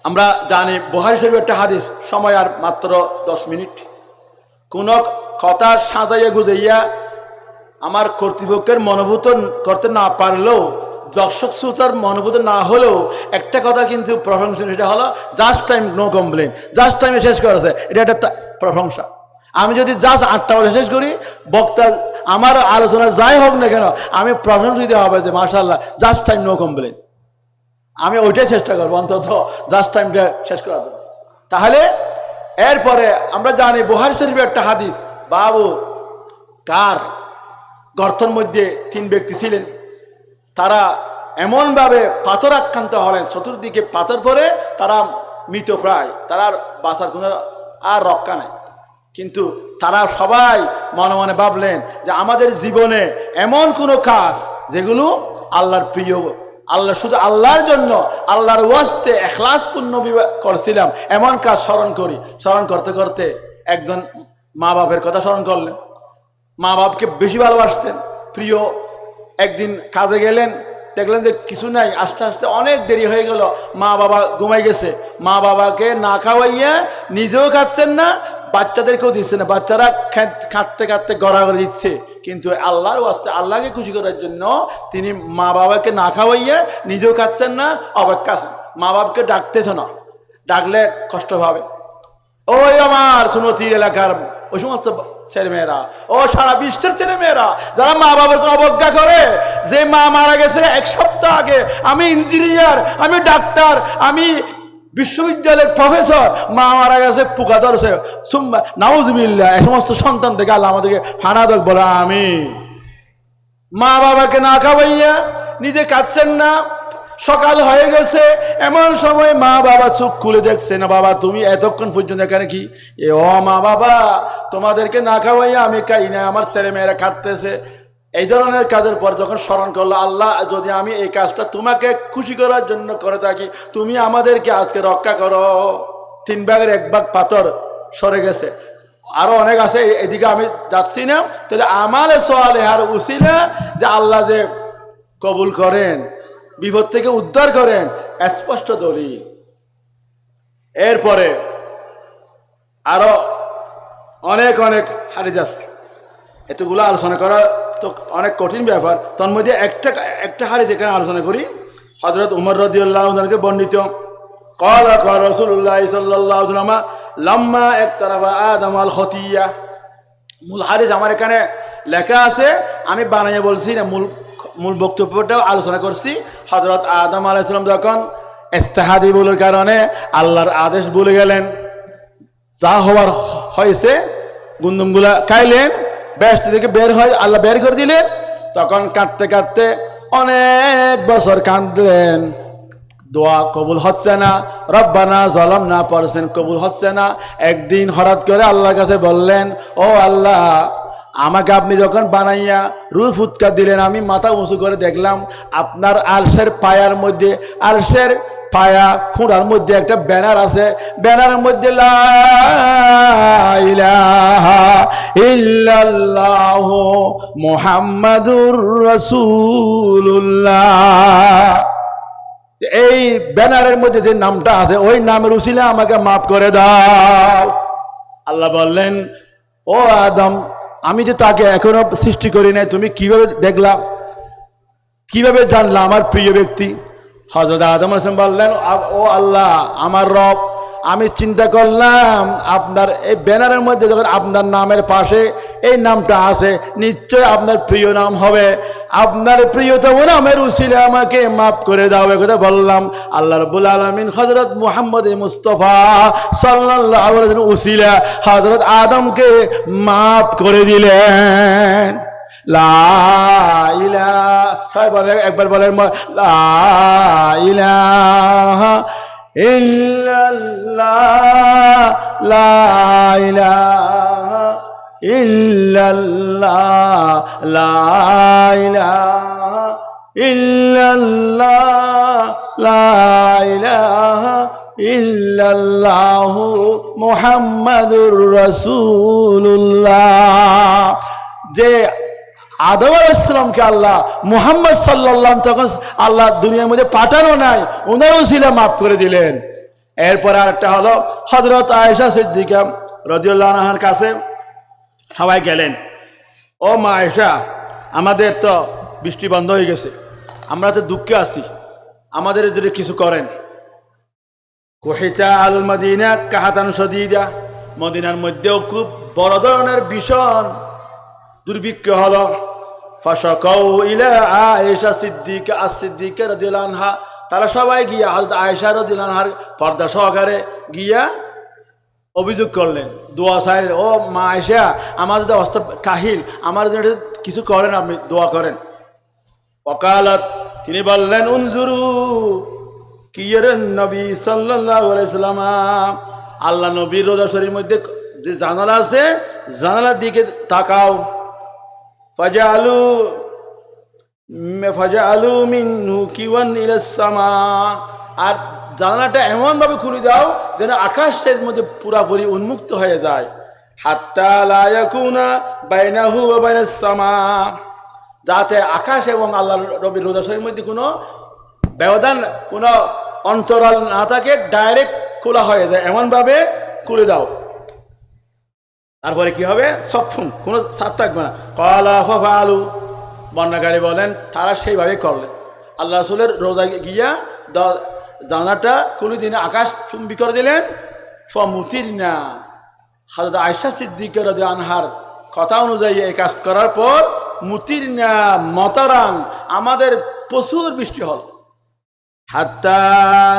আমরা জানি বুখারী শরীফের একটা হাদিস, সময় আর মাত্র 10 মিনিট। কোন কথা সাজাইয়া গুজাইয়া আমার কর্তৃপক্ষের মনোভূত করতে না পারলেও, দর্শক শ্রোতার মনোভূত না হলেও একটা কথা কিন্তু প্রশংসনীয়, সেটা হলো just time no complain, just টাইমে শেষ করেছে, এটা একটা প্রশংসা। আমি যদি জাস্ট 8টা বলে শেষ করি, বক্তা আমার আলোচনা যাই হোক না কেন, আমি প্রশংসা দিতে হবে যে মাশাআল্লাহ জাস্ট টাইম নো কমপ্লেন, আমি ওইটাই চেষ্টা করবো অন্তত জাস্ট টাইমটা শেষ করার জন্য। তাহলে এরপরে আমরা জানি বুখারী শরীফের একটা হাদিস, বাবু কার গর্তের মধ্যে 3 ব্যক্তি ছিলেন, তারা এমনভাবে পাথর আক্রান্ত হলেন, চতুর্দিকে পাথর পরে তারা মৃত প্রায়, তারা বাঁচার কোনো আর রক্ষা নাই। কিন্তু তারা সবাই মনে মনে ভাবলেন যে আমাদের জীবনে এমন কোনো কাজ যেগুলো আল্লাহর প্রিয়, আল্লাহ শুধু আল্লাহর জন্য আল্লাহর ওয়াস্তে এখলাসপূর্ণ করছিলাম এমন কাজ স্মরণ করি। স্মরণ করতে করতে একজন মা বাপের কথা স্মরণ করলেন। মা বাপকে বেশি ভালোবাসতেন, প্রিয়। একদিন কাজে গেলেন, দেখলেন যে কিছু নাই, আস্তে আস্তে অনেক দেরি হয়ে গেল, মা বাবা ঘুমাই গেছে। মা বাবাকে না খাওয়াইয়া নিজেও খাচ্ছেন না, বাচ্চাদেরকেও দিচ্ছে না। বাচ্চারা খাটতে খাটতে গড়াগড়ি দিচ্ছে, কিন্তু আল্লাহর ওয়াস্তে আল্লাহকে খুশি করার জন্য তিনি মা বাবাকে না খাওয়াইয়া নিজেও খাচ্ছেন না, অপেক্ষা আছেন। মা বাবাকে ডাকতেছে না, ডাকলে কষ্ট পাবে। ওই আমার সুনতির এলাকার ওই সমস্ত ছেলেমেয়েরা, ও সারা বিশ্বের ছেলেমেয়েরা যারা মা বাবাকে অবজ্ঞা করে, যে মা মারা গেছে 1 সপ্তাহ আগে, আমি ইঞ্জিনিয়ার, আমি ডাক্তার, আমি বিশ্ববিদ্যালয়ের প্রফেসর, মা মারা গেছে পোকা ধরছে, নাউজুবিল্লাহ, এই সমস্ত সন্তান থেকে আল্লাহ আমাদেরকে ফানাদক বলে। আমি মা বাবাকে না খাওয়াইয়া নিজে কাঁদছেন না, সকাল হয়ে গেছে, এমন সময় মা বাবা চোখ খুলে দেখছে না, বাবা তুমি এতক্ষণ পর্যন্ত এখানে কি? ও মা বাবা, তোমাদেরকে না খাওয়াইয়া আমি খাই না, আমার ছেলে মেয়েরা খাটতেছে। এই ধরনের কাজের পর যখন স্মরণ করলো, আল্লাহ যদি আমি এই কাজটা তোমাকে খুশি করার জন্য করে থাকি, তুমি আমাদেরকে আজকে রক্ষা করো। 3 ভাগের 1 ভাগ পাথর সরে গেছে। আরো অনেক আছে, এদিকে আমি যাচ্ছি না। তাহলে আমালে সোয়ালেহার উসিলা যে আল্লাহ যে কবুল করেন, বিপদ থেকে উদ্ধার করেন, স্পষ্ট দলিল। এরপরে আরো অনেক অনেক হাদিস আছে, এতগুলো আলোচনা করা তো অনেক কঠিন ব্যাপার। তার মধ্যে একটা হাদিস এখানে আলোচনা করি। হযরত উমর রাদিয়াল্লাহু আনহু কে বর্ণিত, قال قال رسول الله صلى الله عليه وسلم لما اقترب آدم الخطيئة। মূল হাদিস আমার এখানে লেখা আছে, আমি বানিয়ে বলছি না, মূল বক্তব্যটাও আলোচনা করছি। হযরত আদম আলাইহিস সালাম যখন ইস্তেহাদি ভুলের কারণে আল্লাহর আদেশ ভুলে গেলেন, যা হওয়ার হয়েছে, গুন্দুমগুলা খাইলেন, বেহেশত থেকে বের হয়, আল্লাহ বের করে দিলেন। তখন কাঁদতে কাঁদতে অনেক বছর কাঁদলেন, দোয়া কবুল হচ্ছে না, রব্বানা যালামনা পড়ছেন, কবুল হচ্ছে না। একদিন হঠাৎ করে আল্লাহর কাছে বললেন, ও আল্লাহ, আমাকে আপনি যখন বানাইয়া রূহ ফুৎকার দিলেন, আমি মাথা উঁচু করে দেখলাম আপনার আরশের পায়ার মধ্যে, আরশের পায়া খুঁড়ার মধ্যে একটা ব্যানার আছে, ব্যানারের মধ্যে লা ইলাহা ইল্লাল্লাহু মুহাম্মাদুর রাসূলুল্লাহ। এই ব্যানারের মধ্যে যে নামটা আছে, ওই নামের উসিলা আমাকে মাফ করে দাও। আল্লাহ বললেন, ও আদম, আমি যে তাকে এখনো সৃষ্টি করি নাই, তুমি কিভাবে দেখলা, কিভাবে জানলা আমার প্রিয় ব্যক্তি? হযরত আদম আলাইহিস সালাম বললেন, ও আল্লাহ, আমার রব, আমি চিন্তা করলাম আপনার এই ব্যানারের মধ্যে যখন আপনার নামের পাশে এই নামটা আছে, নিশ্চয় আপনার প্রিয় নাম হবে, আপনার প্রিয়তম নামের উসিলা আমাকে মাফ করে দাও। এ কথা বললাম। আল্লাহ রাব্বুল আলামিন হযরত মুহাম্মদ মুস্তাফা সাল্লাল্লাহু আলাইহি ওয়াসাল্লাম উসিলা হযরত আদমকে মাফ করে দিলেন। লা ইলাহা, সবাই বলেন, একবার বলেন, লা ইলাহা ইল্লাল্লাহ, লা ইলাহা ইল্লাল্লাহ, লা ইলাহা ইল্লাল্লাহ, লা ইলাহা ইল্লাল্লাহু মুহাম্মাদুর রাসূলুল্লাহ। যে আদম আলাইহিস সালামকে আল্লাহ মুহাম্মদ সাল্লাল্লাহু আলাইহি তখন আল্লাহ দুনিয়ার মধ্যে পাঠানো নাই, ওনার উসিলা মাফ করে দিলেন। এরপর আরেকটা হলো, হযরত আয়েশা সিদ্দিকা রাদিয়াল্লাহু আনহার কাছে সবাই গেলেন, ও মা আয়েশা, আমাদের তো বৃষ্টি বন্ধ হয়ে গেছে, আমরা তো দুঃখে আছি, আমাদের যদি কিছু করেন। কুহিতা আল মদিনা কাহাতান শদীদা, মদিনার মধ্যেও খুব বড় ধরনের ভীষণ দুর্ভিক্ষ হলো। ফাশাকাউ ইলা আয়েশা সিদ্দিকা as-সিদ্দিকা রাদিয়াল্লাহু আনহা, তারা সবাই গিয়া হযরত আয়েশা রাদিয়াল্লাহু আনহার পর্দা সহকারে গিয়া অভিযোগ করলেন, দোয়া চাইলেন, ও মা আয়েশা, আমাদের তো অবস্থা কাহিল, আমার জন্য কিছু করেন, আপনি দোয়া করেন। ওয়াকালাত, তিনি বললেন, উনজুরু কিয়ারান নবী সাল্লাল্লাহু আলাইহি সাল্লাম, আল্লাহ নবীর রোজা শরীফের মধ্যে যে জানালা আছে, জানালার দিকে তাকাও। ফাজালু ফাজআলু মিনহু কিওয়ান ইলাস সামা, আর জানালাটা এমনভাবে খুলে দাও যেন আকাশের মধ্যে পুরাপুরি উন্মুক্ত হয়ে যায়। হাত্তা লা ইয়াকুনা বাইনাহু ওয়া বাইনাস সামা, যাতে আকাশ এবং আল্লাহর রবির রোজাশয়ের মধ্যে কোনো ব্যবধান, কোনো অন্তরাল না থাকে, ডাইরেক্ট খোলা হয়ে যায়, এমনভাবে খুলে দাও। তারপরে কি হবে? সফুন, কোনো সাত থাকবে না। ক্বালা ফাফআলু, বর্ণাকারী বলেন তারা সেইভাবে করলেন। আল্লাহ রাসূলের রোজায় গিয়া জানালাটা খুলে দিনে আকাশ চুম্বি করে দিলেন। ফামুতিরনা, হযরত আয়েশা সিদ্দিকা রাদিয়াল্লাহু আনহার কথা অনুযায়ী এই কাজ করার পর মুতিরনা মতারান, আমাদের প্রচুর বৃষ্টি হল। হাত্তা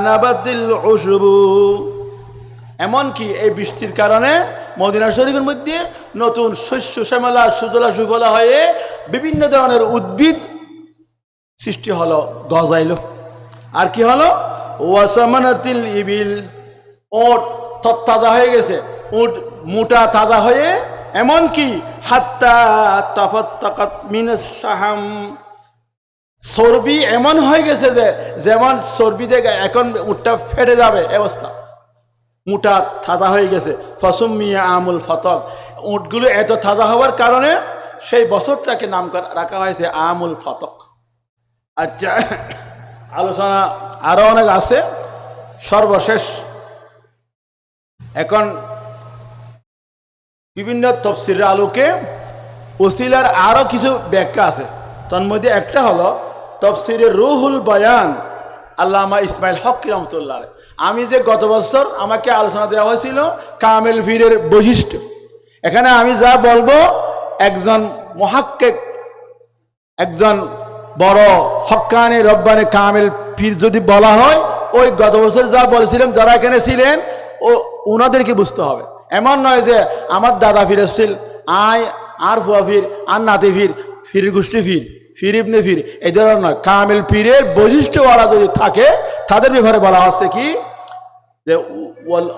নাবাতিল উশবু, এমনকি এই বৃষ্টির কারণে মদিনা শরীফের মধ্যে নতুন শস্য শ্যামলা সুজলা সুফলা হয়ে বিভিন্ন ধরনের উদ্ভিদ সৃষ্টি হলো, গজাইল। আর কি হলো? ওয়াসামানাতিল ইবিল, ওট তত্তাজা হয়ে গেছে, উট মোটা তাজা হয়ে, এমনকি হাত্তা তাফাত্তাকাত মিনাস সাহাম, চর্বি এমন হয়ে গেছে যে যেমন চর্বি থেকে এখন উটটা ফেটে যাবে অবস্থা, মোটা তাজা হয়ে গেছে। ফসুম্মিয়া আমুল ফতক, উটগুলো এত তাজা হওয়ার কারণে সেই বছরটাকে নাম রাখা হয়েছে আমুল ফতক। আচ্ছা, আলোচনা আরো অনেক আছে, সর্বশেষ এখন বিভিন্ন তফসিরের আলোকে ওসিলার আরো কিছু ব্যাখ্যা আছে। তার মধ্যে একটা হলো তফসিরের রুহুল বয়ান, আল্লামা ইসমাইল হক রহমতুল্লাহ। আমি যে গত বছর আমাকে আলোচনা দেওয়া হয়েছিল কামেল পীরের বৈশিষ্ট্য, এখানে আমি যা বলবো একজন মুহাক্কিক, একজন বড় হক্কানি রব্বানি কামেল পীর যদি বলা হয়, ওই গত বছর যা বলেছিলাম যারা এখানে ছিলেন ও ওনাদেরকে বুঝতে হবে। এমন নয় যে আমার দাদা ফির এসছিল, আর ফুয়া ফির, আর নাতি ফির, ফির গোষ্ঠী ফির, ফির ইবনে ফির, এই ধরনের নয়। কামেল পীরের বৈশিষ্ট্যওয়ালা যদি থাকে তাদের ব্যাপারে বলা হচ্ছে কি যে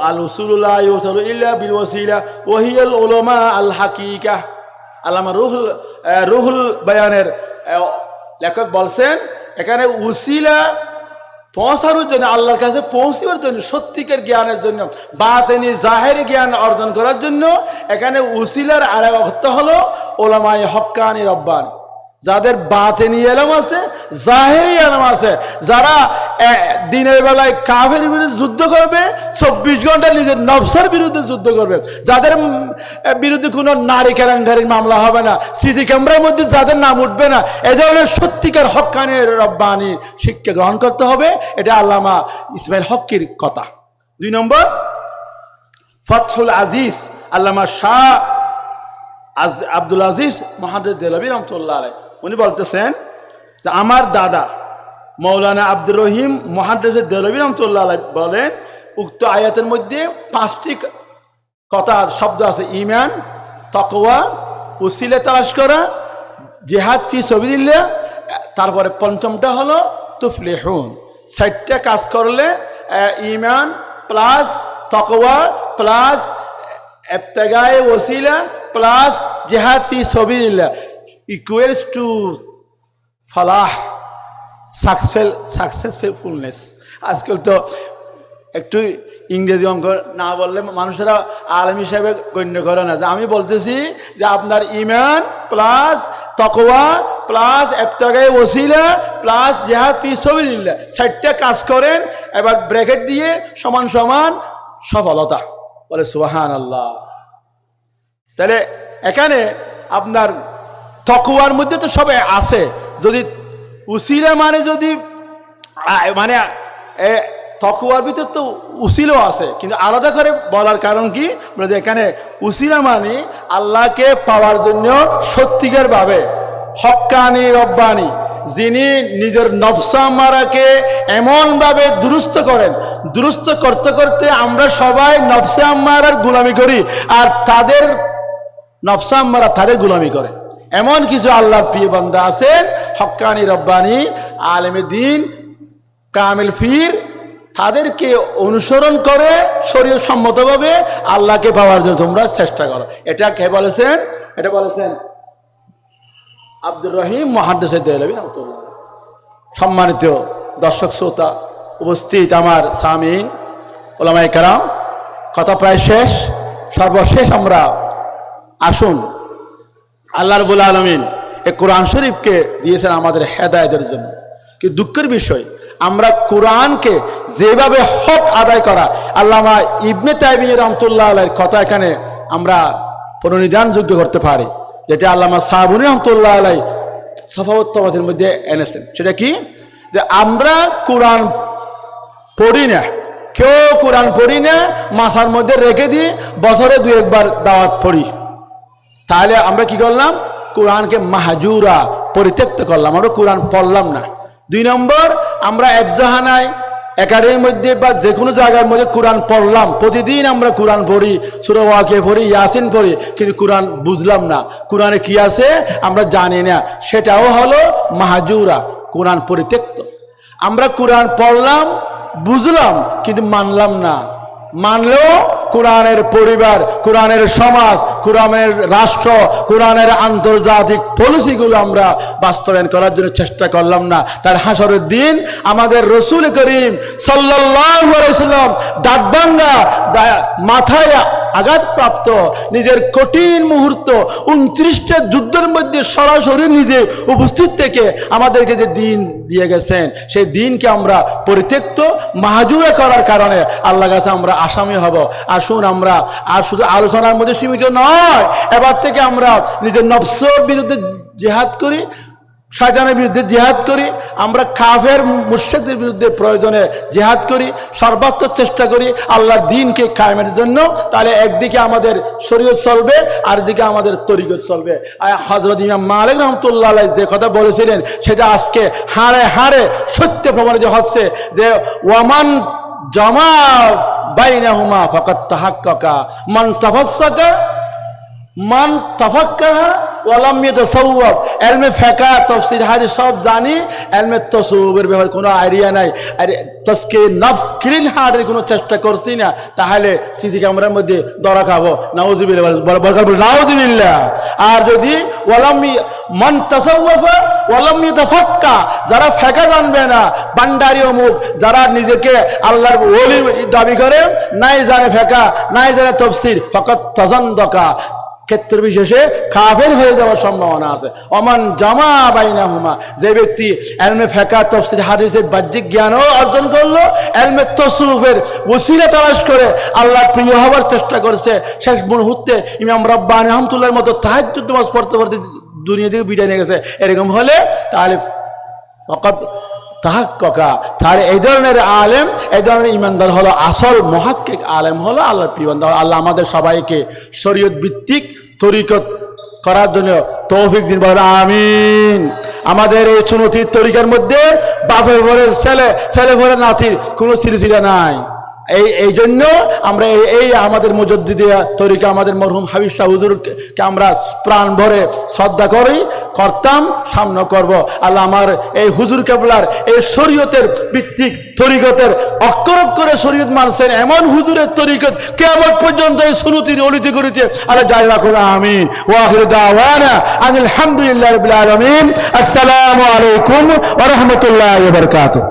আল উসুলুল্লাহ ইউসালু ইল্লা বিল ওয়াসিলা ওয়া হিয়াল উলামা আল হাকিকা। আল্লামা রুহুল বয়ানের লেখক বলছেন এখানে উসিলা পৌঁছানোর জন্য, আল্লাহর কাছে পৌঁছিবার জন্য, সত্যিকার জ্ঞানের জন্য, বাতেনি জাহেরি জ্ঞান অর্জন করার জন্য এখানে উসিলার আর এক অর্থ হলো ওলামায়ে হক্কানি রব্বানি, যাদের বাতেনি ইলম আছে, জাহেরি ইলম আছে, যারা দিনের বেলায় কাফের বিরুদ্ধে যুদ্ধ করবে, 24 ঘন্টা নিজের নফসের বিরুদ্ধে যুদ্ধ করবে, যাদের বিরুদ্ধে কোনো নারী কেলেঙ্কারির মামলা হবে না, সিসি ক্যামেরার মধ্যে যাদের নাম উঠবে না, এ ধরনের সত্যিকার হক্কানি রব্বানির শিক্ষা গ্রহণ করতে হবে। এটা আল্লামা ইসমাইল হকের কথা। 2 নম্বর, ফতহুল আজিজ, আল্লামা শাহ আব্দুল আজিজ মুহাদ্দিস দেহলভী রহমতুল্লাহ আলাইহি, উনি বলতেছেন যে আমার দাদা মৌলানা আব্দুর রহিম মুহাদ্দিস দেহলভী রহমতুল্লাহ আলাইহি বলেন উক্ত আয়াতের মধ্যে 5টি কথা শব্দ আছে: ঈমান, তাকওয়া, উসিলা তালাশ করা, জিহাদ ফি সাবিলিল্লাহ, তারপরে পঞ্চমটা হলো তুফলিহুন। 4টা কাজ করলে ঈমান প্লাস তাকওয়া প্লাস ইবতিগায়ে ওসিলা প্লাস জিহাদ ফি সাবিলিল্লাহ ইকুয়ালস টু ফালাহ, সাকসেসফুলনেস। আজকাল তো একটু ইংরেজি অঙ্ক না বললে মানুষেরা আলেম হিসাবে গণ্য করে না। যে আমি বলতেছি যে আপনার ঈমান প্লাস তাকওয়া প্লাস ইবতিগায়ে ওসিলা প্লাস জিহাদ ফি সাবিলিল্লাহ 4টা কাজ করেন, এবার ব্র্যাকেট দিয়ে সমান সমান সফলতা, বলে সুবহানাল্লাহ। তাহলে এখানে আপনার তাকওয়ার মধ্যে তো সবে আছে, যদি উসিলা মানে যদি মানে তাকওয়ার ভিতর তো উসিলাও আছে, কিন্তু আলাদা করে বলার কারণ কি, বলে এখানে উসিলা মানে আল্লাহকে পাওয়ার জন্য সত্যিকার ভাবে হক্কানি রব্বানি, যিনি নিজের নফসা মারাকে এমনভাবে দুরুস্ত করেন, দুরুস্ত করতে করতে আমরা সবাই নফসা আম্মারার গোলামি করি, আর তাদের নফসা আম্মারা তাদের গোলামি করে। এমন কিছু আল্লাহর প্রিয় বান্দা আছেন হক্কানি রব্বানি আলেমে দ্বীন কামেল পীর, তাদেরকে অনুসরণ করে শরীয়ত সম্মতভাবে আল্লাহকে পাওয়ার জন্য তোমরা চেষ্টা করো। এটা কে বলেছেন? এটা বলেছেন আব্দুর রহিম মুহাদ্দিস দেহলভী রহমাতুল্লাহ। সম্মানিত দর্শক শ্রোতা, উপস্থিত আমার সামিন, ওলামায়ে কেরাম, কথা প্রায় শেষ। সর্বশেষ আমরা আসুন, আল্লাহ রাব্বুল আলামিন এই কোরআন শরীফকে দিয়েছেন আমাদের হেদায়েতের জন্য। কি দুঃখের বিষয়, আমরা কোরআনকে যেভাবে হক আদায় করা, আল্লামা ইবনে তাইমিয়্যা রাহমাতুল্লাহ আলাইহির কথা এখানে আমরা প্রণিধানযোগ্য করতে পারি, যেটা আল্লামা সাহাবুনী রাহমাতুল্লাহ আলাইহি সাফাওয়াত তাওয়াতের মধ্যে এনেছেন। সেটা কি, যে আমরা কোরআন পড়ি না, কেউ কোরআন পড়ি না, মাথার মধ্যে রেখে দিই, বছরে 2-1 বার দাওয়াত পড়ি। তাহলে আমরা কি করলাম, কোরআনকে মাহজুরা, পরিত্যক্ত করলাম, আমরা কোরআন পড়লাম না। 2 নম্বর, আমরা এফজাহানায় একাডেমির মধ্যে বা যে কোনো জায়গার মধ্যে কোরআন পড়লাম, প্রতিদিন আমরা কোরআন পড়ি, সূরা ওয়াকিয়া পড়ি, ইয়াসিন পড়ি, কিন্তু কোরআন বুঝলাম না, কোরআনে কি আছে আমরা জানি না, সেটাও হলো মাহজুরা, কোরআন পরিত্যক্ত। আমরা কোরআন পড়লাম, বুঝলাম, কিন্তু মানলাম না। মানলেও কোরআনের পরিবার, কোরআনের সমাজ, কোরআনের রাষ্ট্র, কোরআনের আন্তর্জাতিক পলিসিগুলো আমরা বাস্তবায়ন করার জন্য চেষ্টা করলাম না। তার হাসরের দিন আমাদের রাসূল করিম সাল্লাল্লাহু আলাইহি ওয়াসাল্লাম দাঁতভাঙ্গা, মাথায় আঘাতপ্রাপ্ত, নিজের কঠিন মুহূর্ত 29টা যুদ্ধের মধ্যে সরাসরি নিজে উপস্থিত থেকে আমাদেরকে যে দিন দিয়ে গেছেন, সেই দিনকে আমরা পরিত্যক্ত, মাহজুরা করার কারণে আল্লাহর কাছে আমরা আসামি হব। আসুন আমরা আর শুধু আলোচনার মধ্যে সীমিত নয়, এবার থেকে আমরা নিজের নফসের বিরুদ্ধে জিহাদ করি, শয়তানের বিরুদ্ধে জিহাদ করি, আমরা কাফের মুশরিকদের বিরুদ্ধে প্রয়োজনে জিহাদ করি, সর্বাত্মক চেষ্টা করি আল্লাহর দ্বীনকে কায়েমের জন্য। তাহলে একদিকে আমাদের শরীয়ত চলবে, আর দিকে আমাদের তরিকত চলবে। হযরত ইমাম মালিক রাহমাতুল্লাহ আলাইহি যে কথা বলেছিলেন, সেটা আজকে হাড়ে হাড়ে সত্য প্রমাণিত হচ্ছে, যে ওয়ামান জামা বাইনাহুমা ফাকাত তাহাক্কাকা মান তাফাসসাকা মান তাফাক্কাহা ওয়ালাম ইয়াতাসাওয়াব। ইলমে ফিকহ, তাফসীর, হাদিস সব জানি, ইলমে তাসাউফের ব্যাপারে কোনো আইডিয়া নাই, আর তাজকিয়াতুন নফস, ক্লিন হার্টের কোনো চেষ্টা করছি না, তাহলে সিসি ক্যামেরার মধ্যে ধরা খাবো। নাউযুবিল্লাহ, নাউযুবিল্লাহ। আর যদি ওয়ালাম মান তাসাওয়াফা ওয়ালাম ইয়াতাফাক্কা, যারা ফিকহ জানবে না, বান্ডারি অমুক, যারা নিজেকে আল্লাহর ওলি দাবি করে, নাই জানে ফিকহ, নাই জানে তাফসীর, ফাকাত তাজান্দাকা, ক্ষেত্র বিশেষে কাফের হয়ে যাওয়ার সম্ভাবনা আছে। ওমান জামা বাইনাহুমা, যে ব্যক্তি ইলমে ফিকহ, তাফসীর, হাদিসের বাহ্যিক জ্ঞানও অর্জন করলো, ইলমে তাসাউফের ওসিলা তালাশ করে আল্লাহর প্রিয় হওয়ার চেষ্টা করছে, শেষ মুহূর্তে ইমাম রাব্বানী রাহমাতুল্লাহর মতো তাহাজ্জুদ নামাজ পড়তে পড়তে দুনিয়া থেকে বিদায় নিয়ে গেছে, এরকম হলে তাহলে ফাকাত তাহাক্কাকা, তাহলে এই ধরনের আলেম, এই ধরনের ইমানদার হলো আসল মুহাক্কিক আলেম, হলো আল্লাহর প্রিয় বান্দা। আল্লাহ আমাদের সবাইকে শরীয়ত ভিত্তিক তরিকত করার জন্য তৌফিক দিন, বলেন আমিন। আমাদের এই সুন্নতির তরিকার মধ্যে বাপের ঘরের ছেলে, ছেলে ঘরের নাতির কোনো সিলসিলা নাই। এই জন্য আমরা এই আমাদের মুজাদ্দিদিয়া তরিকা, আমাদের মরহুম হাবিব শাহ হুজুরকে আমরা প্রাণ ভরে শ্রদ্ধা করি, করতাম, সামনে করব। আল্লাহ আমার এই হুজুর কেবলার এই শরীয়তের ভিত্তিক তরিকতের অক্ষর অক্ষরে শরীয়ত মানছেন এমন হুজুরের তরিকত কিয়ামত পর্যন্ত এই সুন্নতির অলিতে গলিতে আল্লাহ জারি রাখুন, আমিন। ওয়া আখিরু দাওয়ানা আনিল হামদুলিল্লাহি রাব্বিল আলামিন। আসসালামু আলাইকুম ওয়া রাহমাতুল্লাহি ওয়া বারাকাতুহু।